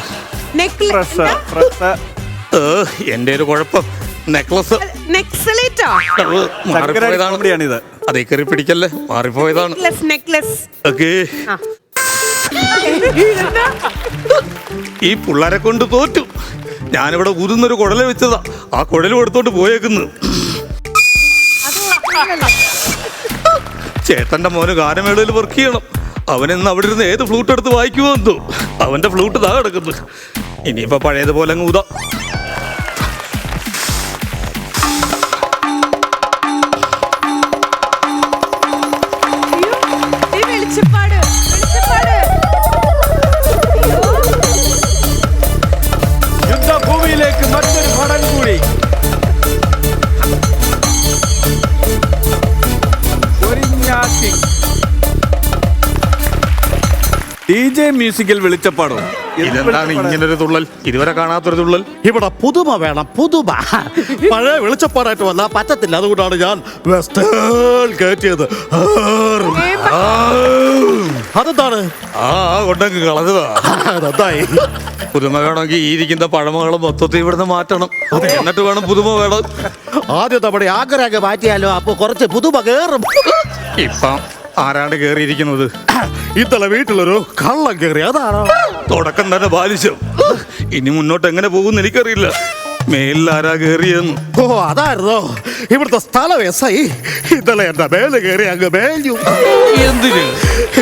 Speaker 4: എന്റെ ഒരു കുഴപ്പം നെക്ലസ് മാറിപ്പോയതാണ്. അതേ കയറി പിടിക്കല്ലേ, മാറിപ്പോയതാണ്. ഈ പിള്ളേരെ കൊണ്ട് തോറ്റു. ഞാനിവിടെ ഊതുന്നൊരു കുഴല വെച്ചതാ. ആ കുഴൽ കൊടുത്തോട്ട് പോയേക്കുന്നു. ചേട്ടന്റെ മോന് ഗാനമേളയിൽ വർക്ക് ചെയ്യണം. അവനിന്ന് അവിടെ ഇരുന്ന് ഏത് ഫ്ലൂട്ട് എടുത്ത് വായിക്കുമോ എന്തോ. അവന്റെ ഫ്ലൂട്ട് താ കിടക്കുന്നു. ഇനിയിപ്പോ പഴയതുപോലെ അങ്ങ് ഊതാം.
Speaker 6: യുദ്ധഭൂമിയിലേക്ക് മറ്റൊരു പടം കൂടി. DJ മ്യൂസിക്കൽ വെളിച്ചപ്പാടോ?
Speaker 4: ഇതെന്താണ് ഇങ്ങനൊരു തുള്ളൽ? ഇതുവരെ കാണാത്തൊരു തുള്ളൽ.
Speaker 8: ഇവിടെ പുതുമ വേണം, പുതുമ. പഴയ വെളിച്ചപ്പാടായിട്ട് വന്നാൽ പറ്റത്തില്ല. അതുകൊണ്ടാണ് ഞാൻ വെസ്റ്റേൺ കയറ്റിയത്. അതെന്താണ്?
Speaker 4: കൊണ്ടൊക്കെ കളഞ്ഞതാ.
Speaker 8: അതായി.
Speaker 4: പുതുമ വേണമെങ്കിൽ ഈ ഇരിക്കുന്ന പഴമകളും മൊത്തത്തിൽ ഇവിടുന്ന് മാറ്റണം. എന്നിട്ട് വേണം പുതുമ വേണം.
Speaker 8: ആദ്യം നമ്മുടെ ആഗ്രഹം മാറ്റിയാലോ, അപ്പൊ കുറച്ച് പുതുമ കേറും.
Speaker 4: ഇപ്പം ആരാണ് കേറിയിരിക്കുന്നത്?
Speaker 8: ഇന്നലെ വീട്ടിലൊരു കള്ളം കേറി. അതാണോ?
Speaker 4: തുടക്കം തന്നെ ബാലിശം. ഇനി മുന്നോട്ട് എങ്ങനെ പോകുമെന്ന് എനിക്കറിയില്ല. മേലിൽ ആരാ കേറിയെന്ന്.
Speaker 8: ഓ, അതായിരുന്നോ? ഇവിടുത്തെ സ്ഥലം SI ഇന്നലെ എന്റെ മേല് കയറി അങ്ങ് മേഞ്ഞു.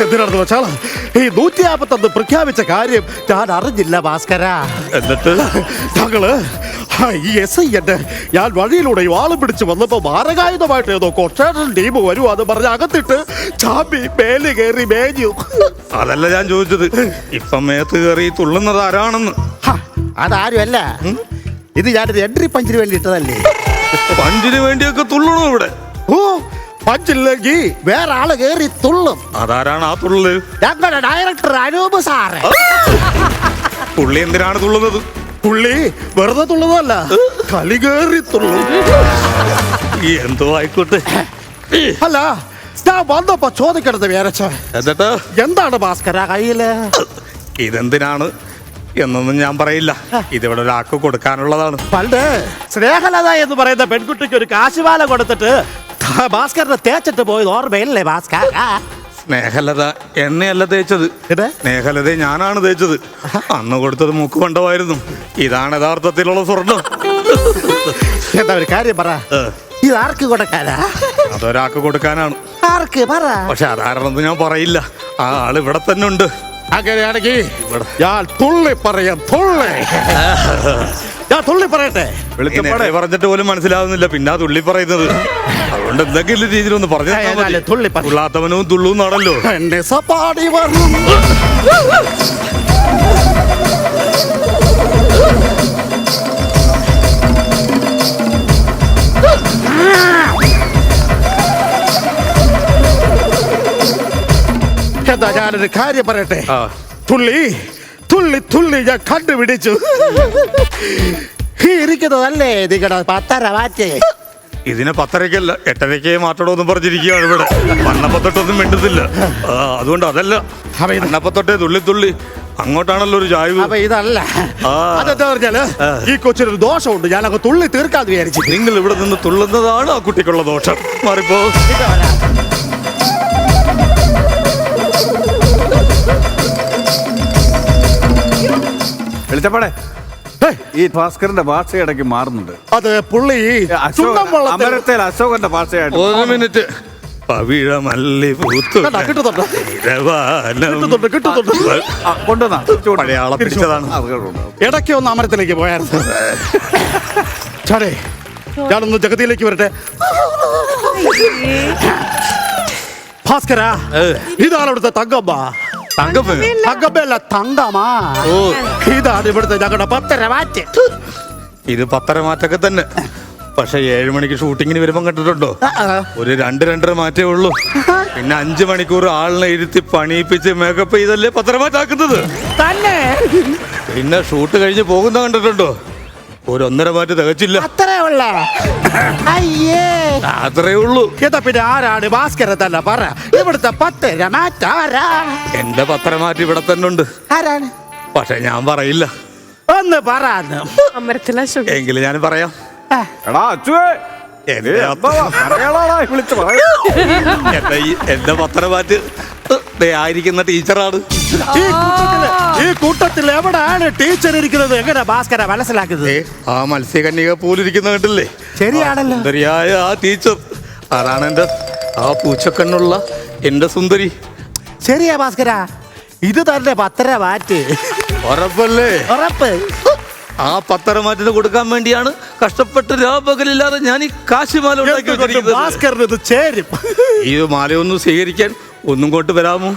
Speaker 8: എന്തിനാണെന്ന് വെച്ചാൽ ഈ 151 പ്രഖ്യാപിച്ച കാര്യം ഞാൻ അറിഞ്ഞില്ല ഭാസ്കര.
Speaker 4: എന്നിട്ട്
Speaker 8: ഞങ്ങള് ഈ SI ഞാൻ വഴിയിലൂടെ വാളും പിടിച്ച് വന്നപ്പോ മാരകായുധമായിട്ട് ഏതോ കൊട്ടേഷൻ ടീം വരുവാന്ന് പറഞ്ഞ് അകത്തിട്ട് ചാമ്പി മേല് കയറി മേഞ്ഞു.
Speaker 4: അതല്ല ഞാൻ ചോദിച്ചത്. ഇപ്പം മേത്ത് കയറി തുള്ളുന്നത് ആരാണെന്ന്.
Speaker 8: അതാരുമല്ല, ഇത് ഞാനൊരു എൻട്രി പഞ്ചിന് വേണ്ടി ഇട്ടതല്ലേ.
Speaker 4: പഞ്ചിന് വേണ്ടിയൊക്കെ തുള്ളണോ ഇവിടെ?
Speaker 8: ഓ, പഞ്ചില്ലെങ്കിൽ വേറെ ആള് കേറി തുള്ളും.
Speaker 4: അതാരാണ് ആ തുള്ളല്?
Speaker 8: ഞങ്ങളുടെ ഡയറക്ടർ അനൂപ് സാറ്.
Speaker 4: പുള്ളി എന്തിനാണ് തുള്ളുന്നത്?
Speaker 8: പുള്ളി വെറുതെ തുള്ളുന്നതല്ല, കളി കേറി തുള്ളും.
Speaker 4: എന്തോ ആയിക്കോട്ടെ.
Speaker 8: അല്ല ഞാൻ വന്നപ്പോ ചോദിക്കണത് വിചാരിച്ച
Speaker 4: എന്നിട്ട്
Speaker 8: എന്താണ് ഭാസ്കര കയ്യില്?
Speaker 4: ഇതെന്തിനാണ് എന്നൊന്നും ഞാൻ പറയില്ല. ഇതിവിടെ ഒരാൾക്ക് കൊടുക്കാനുള്ളതാണ്.
Speaker 8: പണ്ട് സ്നേഹലത എന്ന് പറയുന്ന പെൺകുട്ടിക്ക് ഒരു കാശുമാല കൊടുത്തിട്ട് ഭാസ്കറിനെ തേച്ചിട്ട് പോയത് ഓർമ്മയില്ലേ ഭാസ്കർ?
Speaker 4: സ്നേഹലത എണ്ണയല്ല തേച്ചത്, സ്നേഹലത ഞാനാണ് തേച്ചത്. അന്ന് കൊടുത്തത് മൂക്കുകൊണ്ടമായിരുന്നു. ഇതാണ് യഥാർത്ഥത്തിലുള്ള സ്വർണം.
Speaker 8: എന്താ ഒരു കാര്യം പറ, ഇത് ആർക്ക് കൊടുക്കാനാ?
Speaker 4: അതൊരാൾക്ക് കൊടുക്കാനാണ്.
Speaker 8: ആർക്ക് പറ?
Speaker 4: പക്ഷെ അതാരെന്ന് ഞാൻ പറയില്ല. ആ ആള് ഇവിടെ തന്നെ ഉണ്ട്.
Speaker 8: അങ്ങനെയാണെങ്കിൽ ഞാൻ തുള്ളി പറയാം. ഞാൻ തുള്ളി പറയട്ടെ.
Speaker 4: വെളിച്ചപ്പാടെ പറഞ്ഞിട്ട് പോലും മനസ്സിലാവുന്നില്ല, പിന്നെ തുള്ളി പറയുന്നത്. അതുകൊണ്ട് എന്തെങ്കിലും രീതിയിലൊന്ന് പറഞ്ഞു. തുള്ളാത്തവനും തുള്ളൂന്നാണല്ലോ.
Speaker 8: എന്റെ സപ്പാടി വരും. എന്താ ഞാനൊരു കാര്യം പറയട്ടെ. തുള്ളി തുള്ളി തുള്ളി ഞാൻ കണ്ടുപിടിച്ചു. ഈ ഇരിക്കുന്നതല്ലേ നിങ്ങളുടെ 10:30 മാറ്റേ?
Speaker 4: ഇതിനെ 10:30 8:30 മാറ്റണമെന്നും പറഞ്ഞിരിക്കുകയാണ് ഇവിടെ. വണ്ണപ്പത്തൊട്ടൊന്നും മിണ്ടുന്നില്ല. അതുകൊണ്ട് അതല്ല, വണ്ണപ്പത്തൊട്ടേ തുള്ളി തുള്ളി അങ്ങോട്ടാണല്ലോ ഒരു ചായ്വ്.
Speaker 8: അപ്പൊ ഇതല്ല. അതെന്താ പറഞ്ഞാല് ഈ കൊച്ചിനൊരു ദോഷമുണ്ട്. ഞാനങ്ങ് തുള്ളി തീർക്കാന്ന് വിചാരിച്ചു.
Speaker 4: നിങ്ങൾ ഇവിടെ നിന്ന് തുള്ളുന്നതാണ് ആ കുട്ടിക്കുള്ള ദോഷം. മാറിപ്പോ.
Speaker 6: വെളിച്ചപ്പാടെ, ഈ ഭാസ്കരന്റെ ഭാഷ ഇടയ്ക്ക് മാറുന്നുണ്ട്.
Speaker 8: അത് പുള്ളി
Speaker 6: അമരത്തേൽ അശോകന്റെ ഭാഷയായിട്ട്.
Speaker 4: ഒരു മിനിറ്റ്. പവിഴമല്ലി പഴയാളെ പിടിച്ചതാണ്.
Speaker 8: ഇടയ്ക്ക് ഒന്ന് അമരത്തിലേക്ക് പോയായിരുന്നു. ചാടേ, ഞാനൊന്ന് ജഗതിയിലേക്ക് വരട്ടെ. ഭാസ്കര, ഇതാണ് ഇവിടുത്തെ തങ്കമ്മ. തങ്കമ്മല്ല, തങ്കമാ. ഇതാണ് ഇവിടുത്തെ ഞങ്ങളുടെ 10:30 മാറ്റ്.
Speaker 4: ഇത് 10:30 മാറ്റൊക്കെ തന്നെ. പക്ഷെ 7 മണിക്ക് ഷൂട്ടിങ്ങിന് വരുമ്പോ കണ്ടിട്ടുണ്ടോ? ഒരു 2-2.5 മാറ്റേ ഉള്ളൂ. പിന്നെ 5 മണിക്കൂർ ആളിനെ ഇരുത്തി പണിയിപ്പിച്ച് മേക്കപ്പ് ചെയ്തല്ലേ 10:30 മാറ്റാക്കുന്നത്
Speaker 8: തന്നെ.
Speaker 4: പിന്നെ ഷൂട്ട് കഴിഞ്ഞ് പോകുന്ന കണ്ടിട്ടുണ്ടോ? ഒരു 1.5 മാറ്റ് തികച്ചില്ല.
Speaker 8: അത്രേ ഉള്ളൂ. എന്താ പിന്നെ ആരാണ് ഭാസ്കരൻ തന്നെ പറ? ഇവിടുത്തെ 10:30 മാറ്റ് ആരാ?
Speaker 4: എന്റെ 10:30 മാറ്റ് ഇവിടെ തന്നെ ഉണ്ട്.
Speaker 8: ആരാണ്?
Speaker 4: പക്ഷെ ഞാൻ പറയില്ല.
Speaker 8: ഒന്ന് പറയാന്ന്.
Speaker 4: എങ്കിലും ഞാൻ പറയാം. എന്റെ 10:30 മാറ്റ് ആയിരിക്കുന്ന ടീച്ചറാണ്.
Speaker 8: ഈ കൂട്ടത്തിൽ എവിടെയാണ് ടീച്ചർ ഇരിക്കുന്നത്? എങ്ങനെ ഭാസ്കര മനസ്സിലാക്കുന്നത്?
Speaker 4: ആ മത്സ്യകന്യക പോലിരിക്കുന്ന കണ്ടില്ലേ?
Speaker 8: ശരിയാണല്ലോ.
Speaker 4: സുന്ദരിയായ ആ ടീച്ചർ. അതാണ് എന്റെ ആ പൂച്ചക്കണ്ണുള്ള എന്റെ സുന്ദരി.
Speaker 8: ശരിയാ ഭാസ്കര, ഇത് തന്നെ 10:30 മാറ്റ്.
Speaker 4: ഉറപ്പല്ലേ?
Speaker 8: ഉറപ്പ്.
Speaker 4: ആ 10:30 മാറ്റിന് കൊടുക്കാൻ വേണ്ടിയാണ് കഷ്ടപ്പെട്ട് രാപകലില്ലാതെ ഞാൻ ഈ കാശിമാല ഉണ്ടാക്കി വെച്ചിരിക്കുന്നത്.
Speaker 8: ഭാസ്കറിന് ഇത് ചേരും.
Speaker 4: ഈ മാലയൊന്നും സ്വീകരിക്കാൻ ഒന്നും കൊണ്ട് വരാമോ?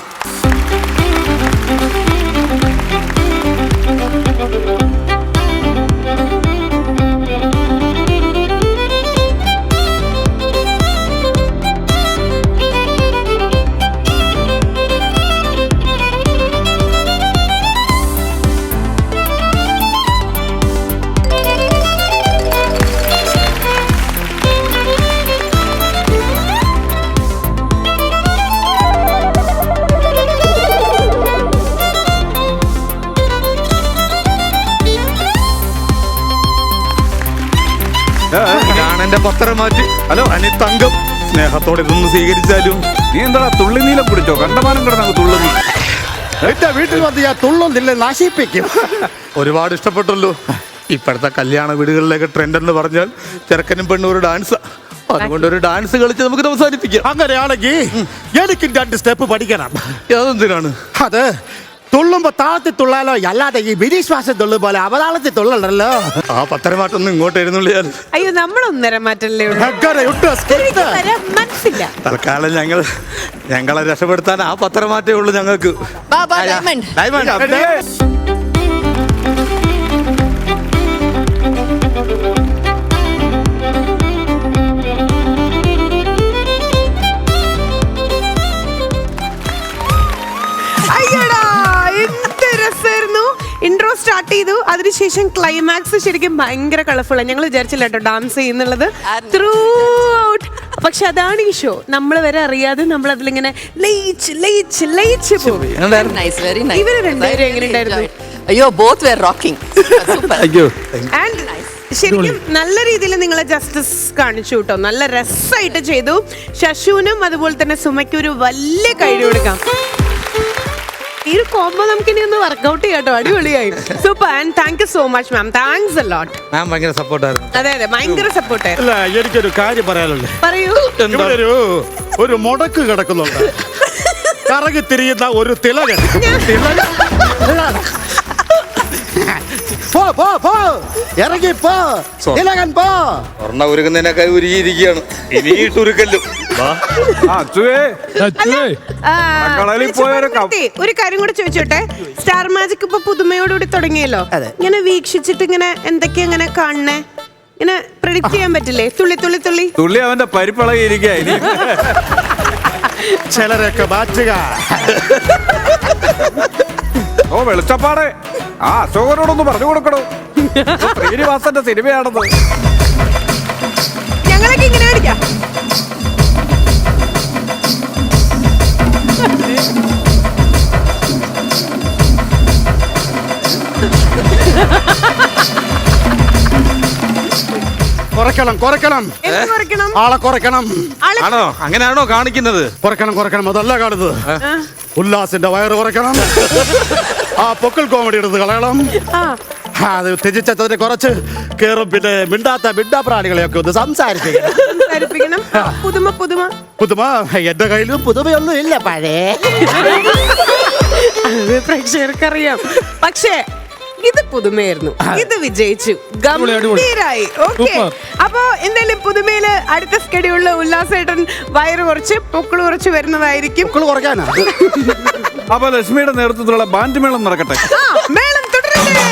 Speaker 4: ഞാൻ എന്റെ 10:30 മാറ്റി. ഹലോ, അനി തങ്കം, സ്നേഹത്തോടെ ഇതൊന്ന് സ്വീകരിച്ചാലും.
Speaker 6: നീ എന്താ തുള്ളി നീലം കുടിച്ചോ? കണ്ടമാനം കിടന്നു തുള്ളുന്നു.
Speaker 8: എന്റെ വീട്ടിൽ വന്ന് ഞാൻ തുള്ളുന്നില്ല, നശിപ്പിക്കും.
Speaker 4: ഒരുപാട് ഇഷ്ടപ്പെട്ടല്ലോ. ഇപ്പോഴത്തെ കല്യാണ വീടുകളിലേക്ക് ട്രെൻഡ് എന്ന് പറഞ്ഞാൽ ചെറുക്കനും പെണ്ണും ഒരു ഡാൻസ്. അതുകൊണ്ട് ഒരു ഡാൻസ് കളിച്ച് നമുക്ക് അവസാനിപ്പിക്കാം.
Speaker 8: അങ്ങനെയാണെങ്കിൽ എനിക്ക് 2 സ്റ്റെപ്പ് പഠിക്കണം.
Speaker 4: അതെന്തിനാണ്?
Speaker 8: അത് തുള്ളുമ്പോ താളത്തിൽ തുള്ളാലോ, അല്ലാതെ ഈ ബിരീശ്വാസം തുള്ളു പോലെ അവതാളത്തിൽ തുള്ളണ്ടല്ലോ.
Speaker 4: ആ 10:30 മാറ്റൊന്നും ഇങ്ങോട്ട് എഴുന്നള്ളിയാൽ.
Speaker 1: അയ്യോ, നമ്മൾ 1.5 മാറ്റല്ലേ മനസ്സില്ല.
Speaker 4: തൽക്കാലം ഞങ്ങളെ രക്ഷപ്പെടുത്താൻ ആ 10:30 മാറ്റേ ഉള്ളൂ ഞങ്ങൾക്ക്.
Speaker 1: അയ്യടാ, എന്ത് രസായിരുന്നു. ഇൻട്രോ സ്റ്റാർട്ട് ചെയ്തു, അതിനുശേഷം ക്ലൈമാക്സ് ശരിക്കും ഭയങ്കര കളർഫുൾ ആണ്. ഞങ്ങൾ വിചാരിച്ചില്ല കേട്ടോ ഡാൻസ് ചെയ്യുന്നുള്ളത് ത്രൂ ഔട്ട്. പക്ഷെ അതാണ് ഈ ഷോ, നമ്മൾ വരെ അറിയാതെ നമ്മൾ അതിലിങ്ങനെ ലയിച്ച് ലയിച്ച് ലയിച്ച് പോകും. ഇവര് രണ്ടുപേരും എങ്ങനെ ഉണ്ടായിരുന്നു?
Speaker 2: അയ്യോ, ബോത്ത് വെർ റോക്കിംഗ്.
Speaker 6: അയ്യോ
Speaker 1: ആൻഡ് ശരിക്കും നല്ല രീതിയിൽ നിങ്ങളെ ജസ്റ്റിസ് കാണിച്ചു കേട്ടോ. നല്ല രസമായിട്ട് ചെയ്തു. ശശുവിനും അതുപോലെ തന്നെ സുമയ്ക്കും ഒരു വലിയ കൈ കൊടുക്കാം. ഈ ഒരു കോംബോ നമുക്ക് ഇനി ഒന്ന് വർക്ക്ഔട്ട് ചെയ്യാം കേട്ടോ. അടിപൊളിയായി. Super. And thank you so much ma'am. Thanks a lot.
Speaker 4: ഞാൻ ഭയങ്കര സപ്പോർട്ടായിരുന്നു.
Speaker 1: അതെ അതെ, ഭയങ്കര സപ്പോർട്ടായിരുന്നു.
Speaker 3: അല്ല, എനിക്കൊരു കാര്യം പറയാനുണ്ട്.
Speaker 1: പറയൂ.
Speaker 3: ഇവിടെ ഒരു മുടക്ക് കിടക്കുന്നുണ്ട്. കറങ്ങി തിരിയുന്ന ഒരു തിലകൻ.
Speaker 8: ഇറങ്ങി പോ തിലകൻ പോ.
Speaker 4: സ്വർണ്ണ ഉരുകുന്നതിനൊക്കെ ഉരുകിയിരിക്കുകയാണ്. ഇനിയിട്ട് ഉരുക്കല്ലും.
Speaker 5: അച്ചുവേ.
Speaker 6: കളയിൽ പോയൊരു
Speaker 1: ഒരു കാര്യം കൂടെ ചോദിച്ചോട്ടെ. സ്റ്റാർ മാജിക് ഇപ്പൊ പുതുമയോടുകൂടി തുടങ്ങിയല്ലോ. ഇങ്ങനെ വീക്ഷിച്ചിട്ട് ഇങ്ങനെ എന്തൊക്കെയാ ഇങ്ങനെ കാണണേ? ഇങ്ങനെ പ്രെഡിക്റ്റ് ചെയ്യാൻ പറ്റില്ലേ? തുള്ളി തുള്ളി തുള്ളി
Speaker 6: തുള്ളി അവന്റെ പരിപ്പിളകിയിരിക്കുക.
Speaker 3: ചിലരൊക്കെ മാറ്റുക.
Speaker 6: ഓ വെളിച്ചപ്പാടെ, ആ അശോകനോടൊന്ന് പറഞ്ഞു കൊടുക്കണോ, ശ്രീനിവാസന്റെ സിനിമയാണെന്ന്.
Speaker 1: ഞങ്ങളൊക്കെ ഇങ്ങനെ പഠിക്കാം.
Speaker 3: കുറയ്ക്കണം കുറയ്ക്കണം.
Speaker 1: എന്ത് കുറയ്ക്കണം?
Speaker 3: ആളെ കുറയ്ക്കണം.
Speaker 4: ആണോ? അങ്ങനെയാണോ കാണിക്കുന്നത്?
Speaker 3: കുറയ്ക്കണം കുറയ്ക്കണം. അതല്ല കാണുന്നത്. ഉല്ലാസിന്റെ വയറ് കുറയ്ക്കണം. ആ പൊക്കിൾ കോമഡി എടുത്ത് കളയണം. അത് ത്യജിച്ചതിനെ കുറച്ച് കേറും. പിന്നെ മിണ്ടാപ്രാണികളെയൊക്കെ ഒന്ന്
Speaker 1: സംസാരിപ്പിക്കണം. പുതുമ പുതുമ
Speaker 3: പുതുമ. എന്റെ കയ്യിലും പുതുമയൊന്നും ഇല്ല, പഴയ.
Speaker 1: അത് പ്രേക്ഷകർക്കറിയാം. പക്ഷേ ഇത് പുതുമയായിരുന്നു. ഇത് വിജയിച്ചു, ഗംഭീരായി. ഓക്കെ, അപ്പോ എന്തായാലും പുതുമയില് അടുത്ത സ്കെഡ്യൂളില് ഉല്ലാസേട്ടൻ വയറ് കുറച്ച് പൊക്കിള് കുറച്ച് വരുന്നതായിരിക്കും.
Speaker 3: കുറയ്ക്കാനാ?
Speaker 6: അപ്പൊ ലക്ഷ്മിയുടെ നേതൃത്വത്തിലുള്ള ബാൻഡ് മേളം നടക്കട്ടെ.
Speaker 1: മേളം തുടരട്ടെ.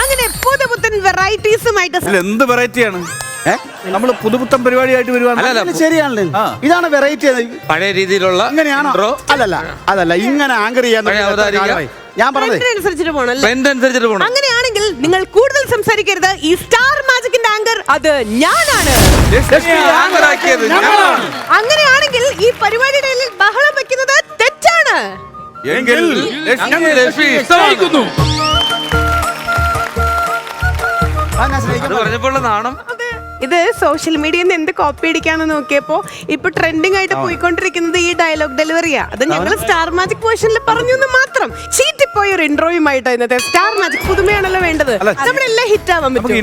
Speaker 1: അങ്ങനെ പുതുപുത്തൻ വെറൈറ്റീസുമായിട്ട്.
Speaker 6: എന്ത് വെറൈറ്റിയാണ്? നമ്മള് പുതുപുത്തൻ പരിപാടിയായിട്ട് വരുവാണ്.
Speaker 3: ശരിയാണല്ലേ? ഇതാണ് വെറൈറ്റി.
Speaker 4: പഴയ രീതിയിലുള്ള
Speaker 3: ഇങ്ങനെയാണോ? അതല്ല ഇങ്ങനെ ആങ്കർ ചെയ്യാൻ ഞാൻ പറഞ്ഞത്
Speaker 1: അനുസരിച്ചിട്ട് പോകണം.
Speaker 4: ട്രെൻഡ് അനുസരിച്ചിട്ട് പോകണം.
Speaker 1: അങ്ങനെയാണെങ്കിൽ നിങ്ങൾ കൂടുതൽ സംസാരിക്കരുത്. ഈ സ്റ്റാർ മാജിക്കിന്റെ ആങ്കർ അത് ഞാനാണ്. അങ്ങനെയാണെങ്കിൽ ഈ പരിപാടിയുടെ ഇടയിൽ ബഹളം വെക്കുന്നത് തെറ്റാണ്.
Speaker 6: എങ്കിൽ
Speaker 4: പറഞ്ഞപ്പോൾ നാണം.
Speaker 1: ഇത് സോഷ്യൽ മീഡിയയിൽ നിന്ന് എന്ത് കോപ്പി അടിക്കാന്ന് നോക്കിയപ്പോ ഇപ്പൊ ട്രെൻഡിങ് ആയിട്ട് പോയിക്കൊണ്ടിരിക്കുന്നത് ഈ ഡയലോഗ് ഡെലിവറിയാ. അത് ഞങ്ങൾ സ്റ്റാർ മാജിക് വേർഷനിൽ പറഞ്ഞു എന്ന് മാത്രം. ചീറ്റിപ്പോയ ഒരു ഇന്റർവ്യൂമായിട്ട് ഇന്നത്തെ സ്റ്റാർ മാജിക്. പുതുമയാണല്ലോ വേണ്ടത്. നമ്മളെല്ലാം ഹിറ്റ് ആവാൻ പറ്റും.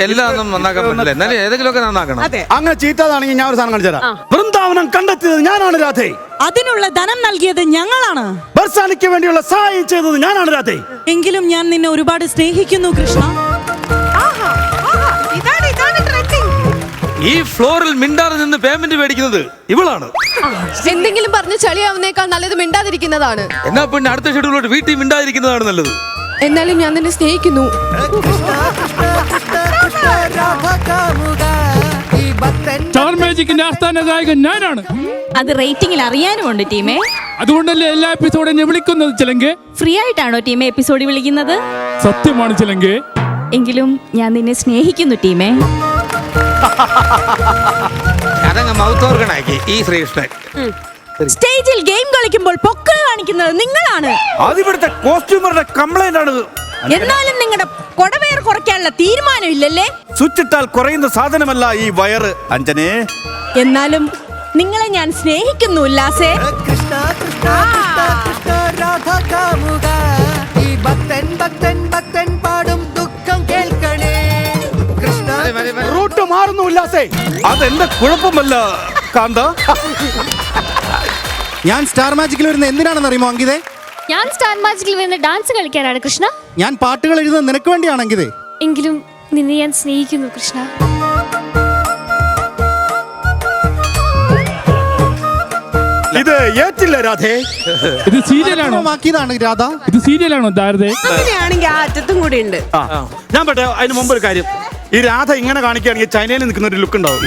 Speaker 4: എല്ലാം ഒന്നും നന്നാക്കാൻ പറ്റില്ല, എന്നാലും ഏതെങ്കിലുമൊക്കെ നന്നാക്കണം.
Speaker 1: അതെ,
Speaker 3: അങ്ങനെ ചീറ്റാതാണെങ്കിൽ ഞാൻ ഒരു സാധനം കാണിച്ചു തരാം. വൃന്ദാവനം കണ്ടെത്തിയത് ഞാനാണ് രാധേ.
Speaker 2: അതിനുള്ള ധനം നൽകിയത് ഞങ്ങളാണ്.
Speaker 3: ബർസാനിക്ക് വേണ്ടിയുള്ള സഹായം ചെയ്തത് ഞാനാണ് രാധേ.
Speaker 2: എങ്കിലും ഞാൻ നിന്നെ ഒരുപാട് സ്നേഹിക്കുന്നു കൃഷ്ണ.
Speaker 4: ഈ ഫ്ലോറിൽ മിണ്ടാതെ നിന്ന് പേയ്മെന്റ് മേടിക്കുന്നത് ഇവളാണ്.
Speaker 2: എന്തെങ്കിലും പറഞ്ഞ് ചളിയാവുന്നേക്കാൾ നല്ലത് മിണ്ടാതിരിക്കുന്നതാണ്.
Speaker 4: എന്നാ പിന്നെ അടുത്ത ഷെഡ്യൂളിലോട്ട് വീട്ടിൽ മിണ്ടാതിരിക്കുന്നതാണ് നല്ലത്.
Speaker 2: എന്നാലും ഞാൻ നിന്നെ സ്നേഹിക്കുന്നു.
Speaker 5: സ്റ്റാർ മാജിക്കിന്റെ ആസ്ഥാന ഗായകൻ ഞാനാണ്.
Speaker 7: അത് റേറ്റിംഗിൽ അറിയാനുമുണ്ട് ടീമേ.
Speaker 5: അതുകൊണ്ടല്ലേ എല്ലാ എപ്പിസോഡും എന്നെ വിളിക്കുന്നത് ചിലങ്കെ.
Speaker 7: ഫ്രീ ആയിട്ടാണോ ടീമേ എപ്പിസോഡ് വിളിക്കുന്നത്?
Speaker 5: സത്യമാണ് ചിലങ്കെ.
Speaker 7: എങ്കിലും ഞാൻ നിന്നെ സ്നേഹിക്കുന്നു ടീമേ.
Speaker 4: അതങ്ങ് മൗത്ത് ഓർഗനാക്കി ഈ ശ്രീകൃഷ്ണൻ.
Speaker 7: സ്റ്റേജിൽ ഗെയിം കളിക്കുമ്പോൾ പൊക്കിൾ കാണിക്കുന്നത് നിങ്ങളാണ്.
Speaker 6: അതിവിടുത്തെ കോസ്റ്റ്യൂമറുടെ കംപ്ലൈന്റ് ആണ്.
Speaker 7: എന്നാലും നിങ്ങളുടെ കൊടവയർ കുറയ്ക്കാനുള്ള തീരുമാനം ഇല്ലല്ലേ?
Speaker 6: സ്വിച്ച് ഇട്ടാൽ കുറയുന്ന സാധനമല്ല ഈ വയറ് അഞ്ജനെ.
Speaker 7: എന്നാലും നിങ്ങളെ ഞാൻ സ്നേഹിക്കുന്നു ഉല്ലാസേ.
Speaker 3: റൂട്ട് മാറുന്നു ഉല്ലാസേ.
Speaker 6: അതെന്റെ കുഴപ്പമല്ല കാന്ത.
Speaker 11: ഞാൻ സ്റ്റാർ മാജിക്കിൽ വരുന്ന എന്തിനാണെന്ന് അറിയുമോ അങ്കിതേ?
Speaker 7: ഞാൻ സ്റ്റാർ മാജിക്കിൽ വരുന്ന ഡാൻസ് കളിക്കാനാണ് കൃഷ്ണ.
Speaker 11: ഞാൻ പാട്ടുകൾ എഴുതുന്നത് നിനക്ക് വേണ്ടിയാണ് അങ്കിതേ.
Speaker 7: എങ്കിലും നിന്നെ ഞാൻ സ്നേഹിക്കുന്നു കൃഷ്ണ.
Speaker 3: ഇത് ഏറ്റില്ല രാധേ.
Speaker 5: ഇത് സീരിയലാണോ?
Speaker 11: ആക്കിയതാണ് രാധ.
Speaker 5: ഇത് സീരിയലാണോ ദാരതേ?
Speaker 1: അങ്ങനെയാണെങ്കിൽ ആ അറ്റത്തും കൂടി ഉണ്ട്.
Speaker 3: ഞാൻ പറ്റേ അതിന് മുമ്പ് ഒരു കാര്യം. ഈ രാധ ഇങ്ങനെ കാണിക്കുകയാണെങ്കിൽ ചൈനയിൽ നിൽക്കുന്ന ഒരു ലുക്ക് ഉണ്ടാവും.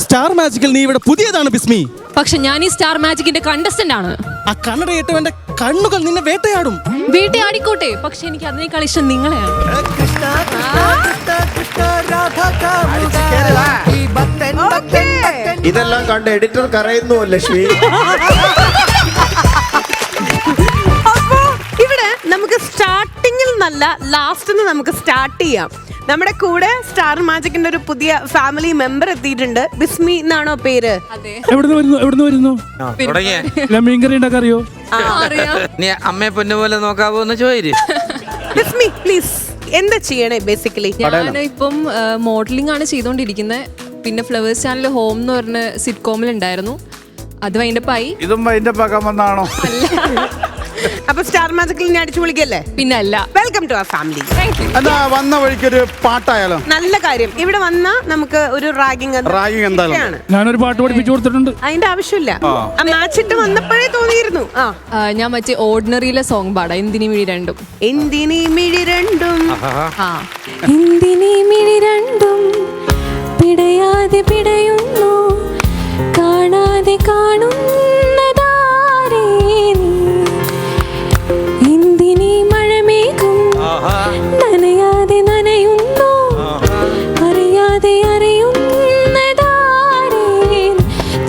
Speaker 11: സ്റ്റാർ മാജിക്കിൽ നീ ഇവിടെ പുതിയതാണ് ബിസ്മി.
Speaker 7: പക്ഷെ ഞാൻ ഈ സ്റ്റാർ മാജിക്കിന്റെ കണ്ടസ്റ്റന്റ് ആണ്.
Speaker 11: ആ കണ്ണടയിട്ടവന്റെ കണ്ണുകൾ നിന്നെ വേട്ടയാടും.
Speaker 7: വേട്ടയാടിക്കോട്ടെ, പക്ഷെ എനിക്ക് അതിനേക്കാൾ ഇഷ്ടം നിങ്ങളെയാണ്.
Speaker 8: ഇതെല്ലാം കണ്ട് എഡിറ്റർ കരയുന്നു ലക്ഷ്മി.
Speaker 1: അപ്പോ ഇവിടെ നമുക്ക് സ്റ്റാർട്ടിങ്ങിൽ നല്ല ലാസ്റ്റ് നമുക്ക് സ്റ്റാർട്ട് ചെയ്യാം. നമ്മുടെ കൂടെ സ്റ്റാർ മാജിക്കിന്റെ ഒരു പുതിയ ഫാമിലി മെമ്പർ എത്തിയിട്ടുണ്ട്. ബിസ്മി എന്നാണോ പേര്?
Speaker 5: എവിടുന്ന് വരുന്നു? മീൻകറി ഉണ്ടാക്കാൻ അറിയോ?
Speaker 10: നീ അമ്മയെ പൊന്നുപോലെ നോക്കാവോ എന്ന് ചോദിച്ചു.
Speaker 1: ബിസ്മി പ്ലീസ്, എന്താ ചെയ്യണേ ബേസിക്കലി?
Speaker 7: ഞാൻ ഇപ്പം മോഡലിംഗ് ആണ് ചെയ്തോണ്ടിരിക്കുന്നത്. പിന്നെ ഫ്ലവേഴ്സ് ചാനൽ ഹോം എന്ന് പറഞ്ഞ സിറ്റ്കോമിൽ ഉണ്ടായിരുന്നു. അത് വൈൻഡപ്പായി.
Speaker 6: ഇതും വൈൻഡപ്പാക്കാൻ വന്നാണോ?
Speaker 1: അപ്പൊ സ്റ്റാർ മാജിക്കിൽ ഞാൻ അടിച്ചു വിളിക്കല്ലേ?
Speaker 7: പിന്നെ അല്ല.
Speaker 1: Welcome to our family.
Speaker 3: എന്നാ വന്ന വഴിക്കൊരു പാട്ടായാലോ?
Speaker 1: നല്ല കാര്യം. ഇവിടെ വന്നാ നമുക്ക് ഒരു റാഗിങ്
Speaker 3: എന്തായാലും
Speaker 5: ഞാനൊരു പാട്ട് പഠിപ്പിച്ചു കൊടുത്തിട്ടുണ്ട്.
Speaker 1: അതിന്റെ ആവശ്യമില്ല. ആ മാച്ച് ഇട്ട് വന്നപ്പോഴേ തോന്നിയിരുന്നു.
Speaker 7: ഞാൻ മറ്റേ ഓർഡിനറിയിലെ സോങ് പാടാം. എന്തിനീ മിഴി രണ്ടും.
Speaker 1: എന്തിനീ മിഴി രണ്ടും.
Speaker 7: എന്തിനീ മിഴി രണ്ടും പിടയാതെ പിടയുന്നു, കാണാതെ കാണുന്നതാരേ നീ. എന്തിനീ മഴമേഘം നനയാതെ നനയുന്നു, അറിയാതെ അറിയുന്നതാരേ.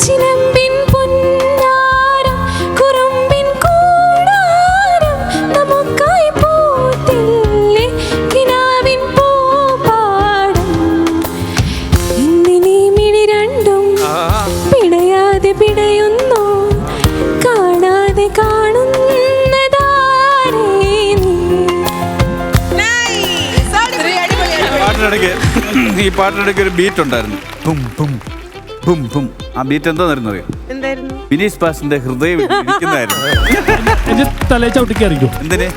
Speaker 7: ചിലമ്പിൻ പൊന്നാരം കുറുമ്പിൻ കൂടാരം നമുക്കായി പൂത്തില്ലേ കിനാവിൻ പൂപ്പാടം. എന്തിനീ മിഴി രണ്ടും പിടയാതെ പിടയുന്നു, കാണാതെ കാണുന്നതാരേ നീ.
Speaker 6: പാട്ടിനിടയ്ക്ക് ഈ പാട്ടിനിടയ്ക്ക് ഒരു ബീറ്റ് ഉണ്ടായിരുന്നു. Boom boom boom boom. ആ ബീറ്റ് എന്താണെന്ന് അറിയാം?
Speaker 1: എന്തായിരുന്നു?
Speaker 6: വിനീഷ് ബാസിന്റെ ഹൃദയം ഇരിക്കുന്നതായിരുന്നു.
Speaker 5: എന്റെ തലേ ചവിട്ടിക്കറിക്കും.
Speaker 6: എന്തിനെ?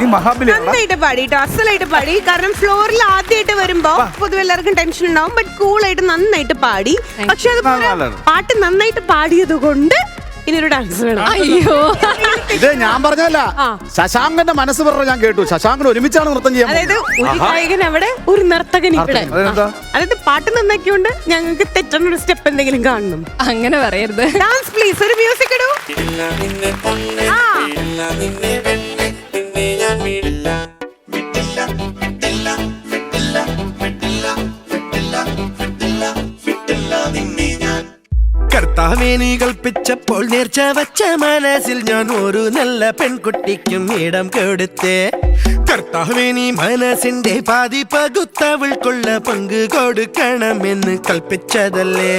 Speaker 6: നീ മഹാബലിയാണ്.
Speaker 1: നന്നായിട്ട് പാടിട്ടോ, അസലായിട്ട് പാടി. കാരണം ഫ്ലോറിൽ ആദ്യമായിട്ട് വരുമ്പോ പൊതുവെ എല്ലാവർക്കും ടെൻഷൻ ഉണ്ടാവും. ബട്ട് കൂളായിട്ട് നന്നായിട്ട് പാടി. പക്ഷെ അത് പാട്ട് നന്നായിട്ട് പാടിയത് കൊണ്ട് ഇനിയൊരു ഡാൻസ് വേണം.
Speaker 7: അയ്യോ,
Speaker 3: ഇത് ഞാൻ പറഞ്ഞല്ല, ശശാങ്കന്റെ മനസ്സ് പറഞ്ഞ ഞാൻ കേട്ടു. ശശാങ്കൻ ഒരുമിച്ചാണ് നൃത്തം ചെയ്യാൻ.
Speaker 1: അതായത് ഒരു ഗായകൻ അവിടെ, ഒരു നർത്തകൻ ഇവിടെ. അതായത് പാട്ട് നന്നാക്കിയോണ്ട് ഞങ്ങൾക്ക് തെറ്റുന്ന ഒരു സ്റ്റെപ്പ് എന്തെങ്കിലും കാണണം.
Speaker 7: അങ്ങനെ പറയരുത്.
Speaker 1: ഡാൻസ് പ്ലീസ്, ഒരു മ്യൂസിക് ഇടൂ.
Speaker 8: കർത്താവേ നീ കൽപ്പിച്ചപ്പോൾ നേർച്ച വച്ച മനസ്സിൽ ഞാൻ ഒരു നല്ല പെൺകുട്ടിക്കും ഇടം കൊടുത്തേ. കർത്താവേ നീ മനസ്സിന്റെ പാതി പകുത്തവൾക്കുള്ള പങ്ക് കൊടുക്കണമെന്ന് കൽപ്പിച്ചതല്ലേ.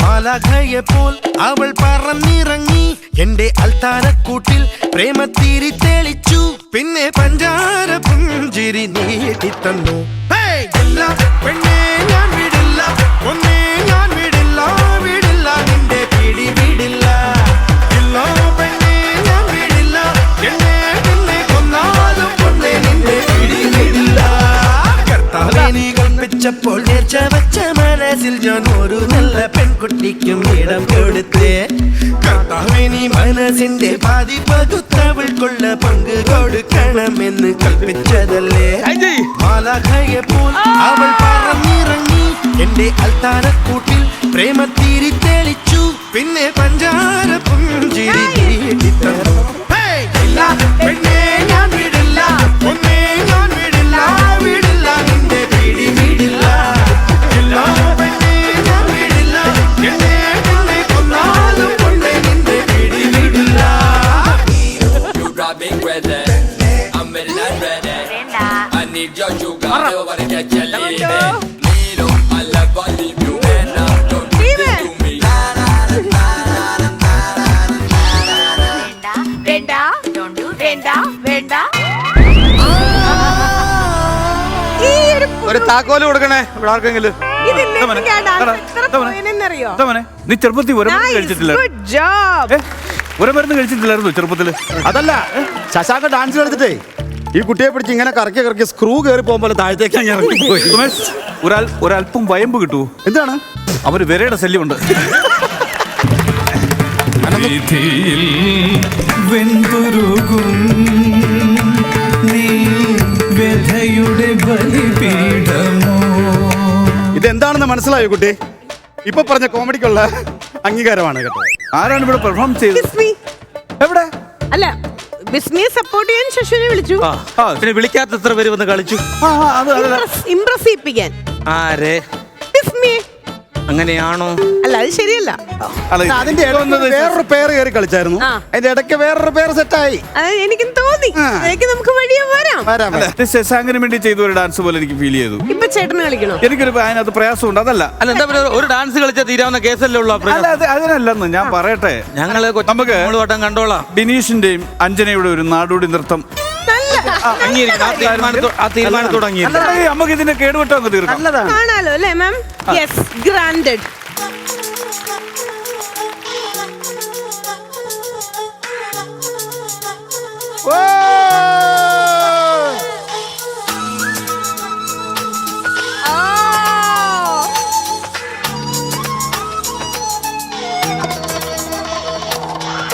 Speaker 8: മാലാഖയെപ്പോൾ അവൾ പറന്നിറങ്ങി എന്റെ അൽത്താരക്കൂട്ടിൽ പ്രേമത്തിരി തെളിച്ചു. പിന്നെ പഞ്ചാര പുഞ്ചിരി നീട്ടിത്തന്നു. പെണ്ണേ ഞാൻ വിടില്ല, ഒന്നേ ഞാൻ വിടില്ല, വിടില്ല നിന്റെ പിടി വിടില്ല. ഇല്ല പെണ്ണേ ഞാൻ വിടില്ല, എന്നെ പിന്നെ കൊന്നാലും പൊന്നേ നിന്റെ പിടി വിടില്ല. കർത്താവേ നീ കൽപ്പിച്ചപ്പോൾ നേർച്ച വച്ച മനസ്സിൽ ഞാൻ ഒരു നല്ല പെൺകുട്ടിക്കും ഇടം കൊടുത്തേ. കർത്താവേ നീ മനസ്സിന്റെ പാതി പകുത്തവൾക്കുള്ള പങ്ക് കൊടുക്കണമെന്ന് കൽപ്പിച്ചതല്ലേ. മാലാഖയെപ്പോൾ അവൾ പറന്നിറങ്ങി എന്റെ അൽത്താരക്കൂട്ടിൽ പ്രേമത്തിരി തെളിച്ചു. പിന്നെ പഞ്ചാര പുഞ്ചിരി നീട്ടിത്തന്നു. പെണ്ണേ ഞാൻ വിടില്ല, ഒന്നേ ഞാൻ വിടില്ല, വിടില്ല നിന്റെ പിടി വിടില്ല. ഇല്ല പെണ്ണേ ഞാൻ വിടില്ല, എന്നെ പിന്നെ കൊന്നാലും പൊന്നേ നിന്റെ പിടി വിടില്ല.
Speaker 4: ഒരു താക്കോല് കൊടുക്കണേ ഇവിടെ ആർക്കെങ്കിലും.
Speaker 6: നീ ചെറുപ്പത്തിൽ ഒരു മരുന്ന് കഴിച്ചിട്ടില്ല? ഒരു മരുന്ന് കഴിച്ചിട്ടില്ലായിരുന്നു ചെറുപ്പത്തില്?
Speaker 3: അതല്ല, ശശാങ്ക ഡാൻസ് കളിച്ചിട്ടേ ഈ കുട്ടിയെ പിടിച്ച് ഇങ്ങനെ കറക്കി കറക്കി സ്ക്രൂ കയറി പോകുമ്പോൾ താഴത്തേക്ക് ഇറങ്ങിപ്പോയി.
Speaker 6: ഒരല്പം വയമ്പ് കിട്ടുമോ?
Speaker 3: എന്താണ്?
Speaker 6: അവര് വിരയുടെ ശല്യമുണ്ട്.
Speaker 3: ഇതെന്താണ് എന്താണെന്ന് മനസ്സിലായോ കുട്ടി? ഇപ്പൊ പറഞ്ഞ കോമഡിക്കുള്ള അംഗീകാരമാണ് കേട്ടോ.
Speaker 6: ആരാണ് ഇവിടെ പെർഫോം ചെയ്തത്?
Speaker 1: ബിസ്മി.
Speaker 6: എവിടെ?
Speaker 1: അല്ല, ബിസ്മിയെ സപ്പോർട്ട് ചെയ്യാൻ ശശുവിനെ വിളിച്ചു.
Speaker 4: പിന്നെ വിളിക്കാത്ത എത്ര പേര് വന്ന് കളിച്ചു?
Speaker 1: ഇംപ്രസ് ചെയ്യിപ്പിക്കാൻ.
Speaker 4: ആരെ?
Speaker 1: ബിസ്മിയെ.
Speaker 4: അങ്ങനെയാണോ?
Speaker 1: അല്ല, അത് ശരിയല്ല.
Speaker 3: അതിന്റെ വേറൊരു പേര് കയറി കളിച്ചായിരുന്നു. അതിന്റെ ഇടയ്ക്ക് വേറൊരു പേര് സെറ്റായി.
Speaker 1: എനിക്കും തോന്നി നമുക്ക് വഴിയാ വരാം.
Speaker 6: ശശാങ്കിന് വേണ്ടി ചെയ്ത ഒരു ഡാൻസ് പോലെ എനിക്ക് ഫീൽ ചെയ്തു.
Speaker 1: ഇപ്പൊ ചേട്ടന് കളിക്കണോ?
Speaker 6: എനിക്കൊരു അതിനകത്ത് പ്രയാസമുണ്ട്. അതല്ല
Speaker 4: എന്താ ഒരു ഡാൻസ് കളിച്ചാൽ തീരാവുന്ന കേസല്ലേ ഉള്ളൂ.
Speaker 6: അതിനല്ലെന്ന് ഞാൻ പറയട്ടെ.
Speaker 4: ഞങ്ങള് നമുക്ക് വട്ടം കണ്ടോളാം.
Speaker 6: ബിനീഷിന്റെയും അഞ്ജനയുടെ ഒരു നാടോടി നൃത്തം
Speaker 4: തുടങ്ങി.
Speaker 6: നമുക്ക് ഇതിന്റെ കേടുവട്ടം അങ്ങ് തീർക്കാം.
Speaker 1: കാണാലോ അല്ലേ മാം? Yes, granted.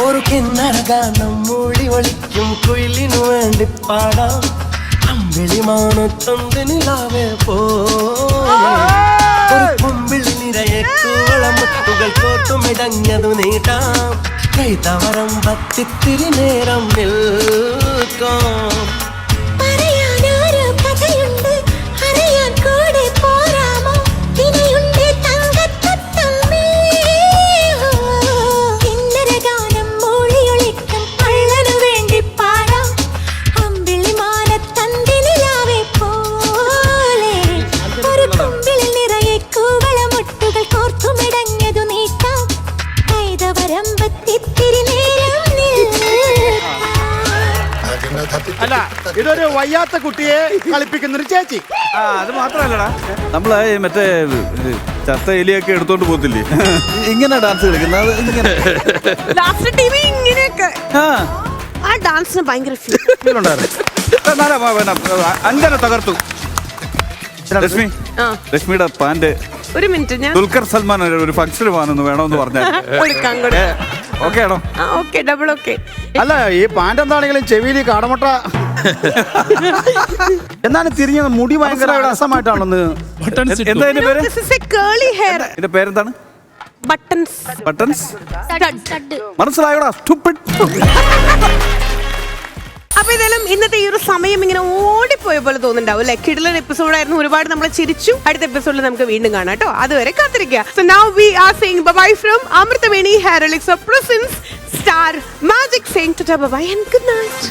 Speaker 12: ഒരു കിന്നര ഗാനം മൂളി ഒളിക്കും കുയിലിനു വേണ്ടി പാടാം. അമ്പിളി മാനത്തന്ത് നിലാവേ ഒരു കുമ്പിൾ നിറയെ കൂളമുത്തുകൾ കോർത്തുമിടഞ്ഞതു നീട്ടാം. കൈതവരം പത്തിത്തിരി നേരം നിൽക്കാം.
Speaker 3: അല്ല, ഇതൊരു വയ്യാത്ത കുട്ടിയെ കളിപ്പിക്കുന്നൊരു ചേച്ചി.
Speaker 6: അത് മാത്രല്ലടാ, നമ്മള് മറ്റേ ചത്ത എലിയൊക്കെ എടുത്തോണ്ട് പോകത്തില്ലേ, ഇങ്ങനെ ഡാൻസ് കളിക്കുന്നത്.
Speaker 1: ഇങ്ങനെയൊക്കെ ആ ഡാൻസിന് ഭയങ്കര
Speaker 6: അഞ്ജന തകർത്തു. രശ്മി, രശ്മിയുടെ പാന്റ്
Speaker 1: ഒരു മിനിറ്റ്, ഞാൻ
Speaker 6: ദുൽഖർ സൽമാൻ ഒരു ഫംഗ്ഷന് പോകാനൊന്ന് വേണമെന്ന് പറഞ്ഞാൽ ഓക്കെ ആണോ?
Speaker 1: Okay, double okay.
Speaker 3: അല്ല, ഈ പാന്റ് എന്താണെങ്കിലും ചെവിയിൽ കാടമുട്ട എന്നാലും തിരിഞ്ഞ മുടി ഭയങ്കര രസമായിട്ടാണെന്ന്.
Speaker 6: എന്താ ഇതിന്റെ പേര്?
Speaker 1: കേളി ഹെയർ.
Speaker 6: ഇതിന്റെ പേരെന്താണ്?
Speaker 1: ബട്ടൺസ്.
Speaker 6: ബട്ടൺസ് മനസ്സിലായോടാ?
Speaker 1: അപ്പൊ ഇതെല്ലാം ഇന്നത്തെ ഈ ഒരു സമയം ഇങ്ങനെ ഓടിപ്പോയ പോലെ തോന്നുന്നുണ്ടാവും അല്ലെ? കിടിലൻ എപ്പിസോഡായിരുന്നു. ഒരുപാട് നമ്മൾ ചിരിച്ചു. അടുത്ത എപ്പിസോഡിൽ നമുക്ക് വീണ്ടും കാണാം കേട്ടോ. അതുവരെ കാത്തിരിക്കുക. So now we are saying bye from Amritaveni Hair Elixir Presents Star Magic, saying tata bye and good night.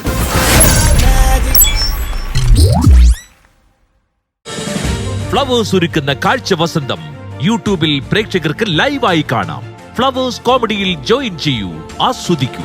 Speaker 13: Flowers ഒരുക്കുന്ന കാഴ്ച വസന്തം യൂട്യൂബിൽ പ്രേക്ഷകർക്ക് ലൈവായി കാണാം. ഫ്ലവേഴ്സ് കോമഡിയിൽ ജോയിൻ ചെയ്യൂ, ആസ്വദിക്കൂ.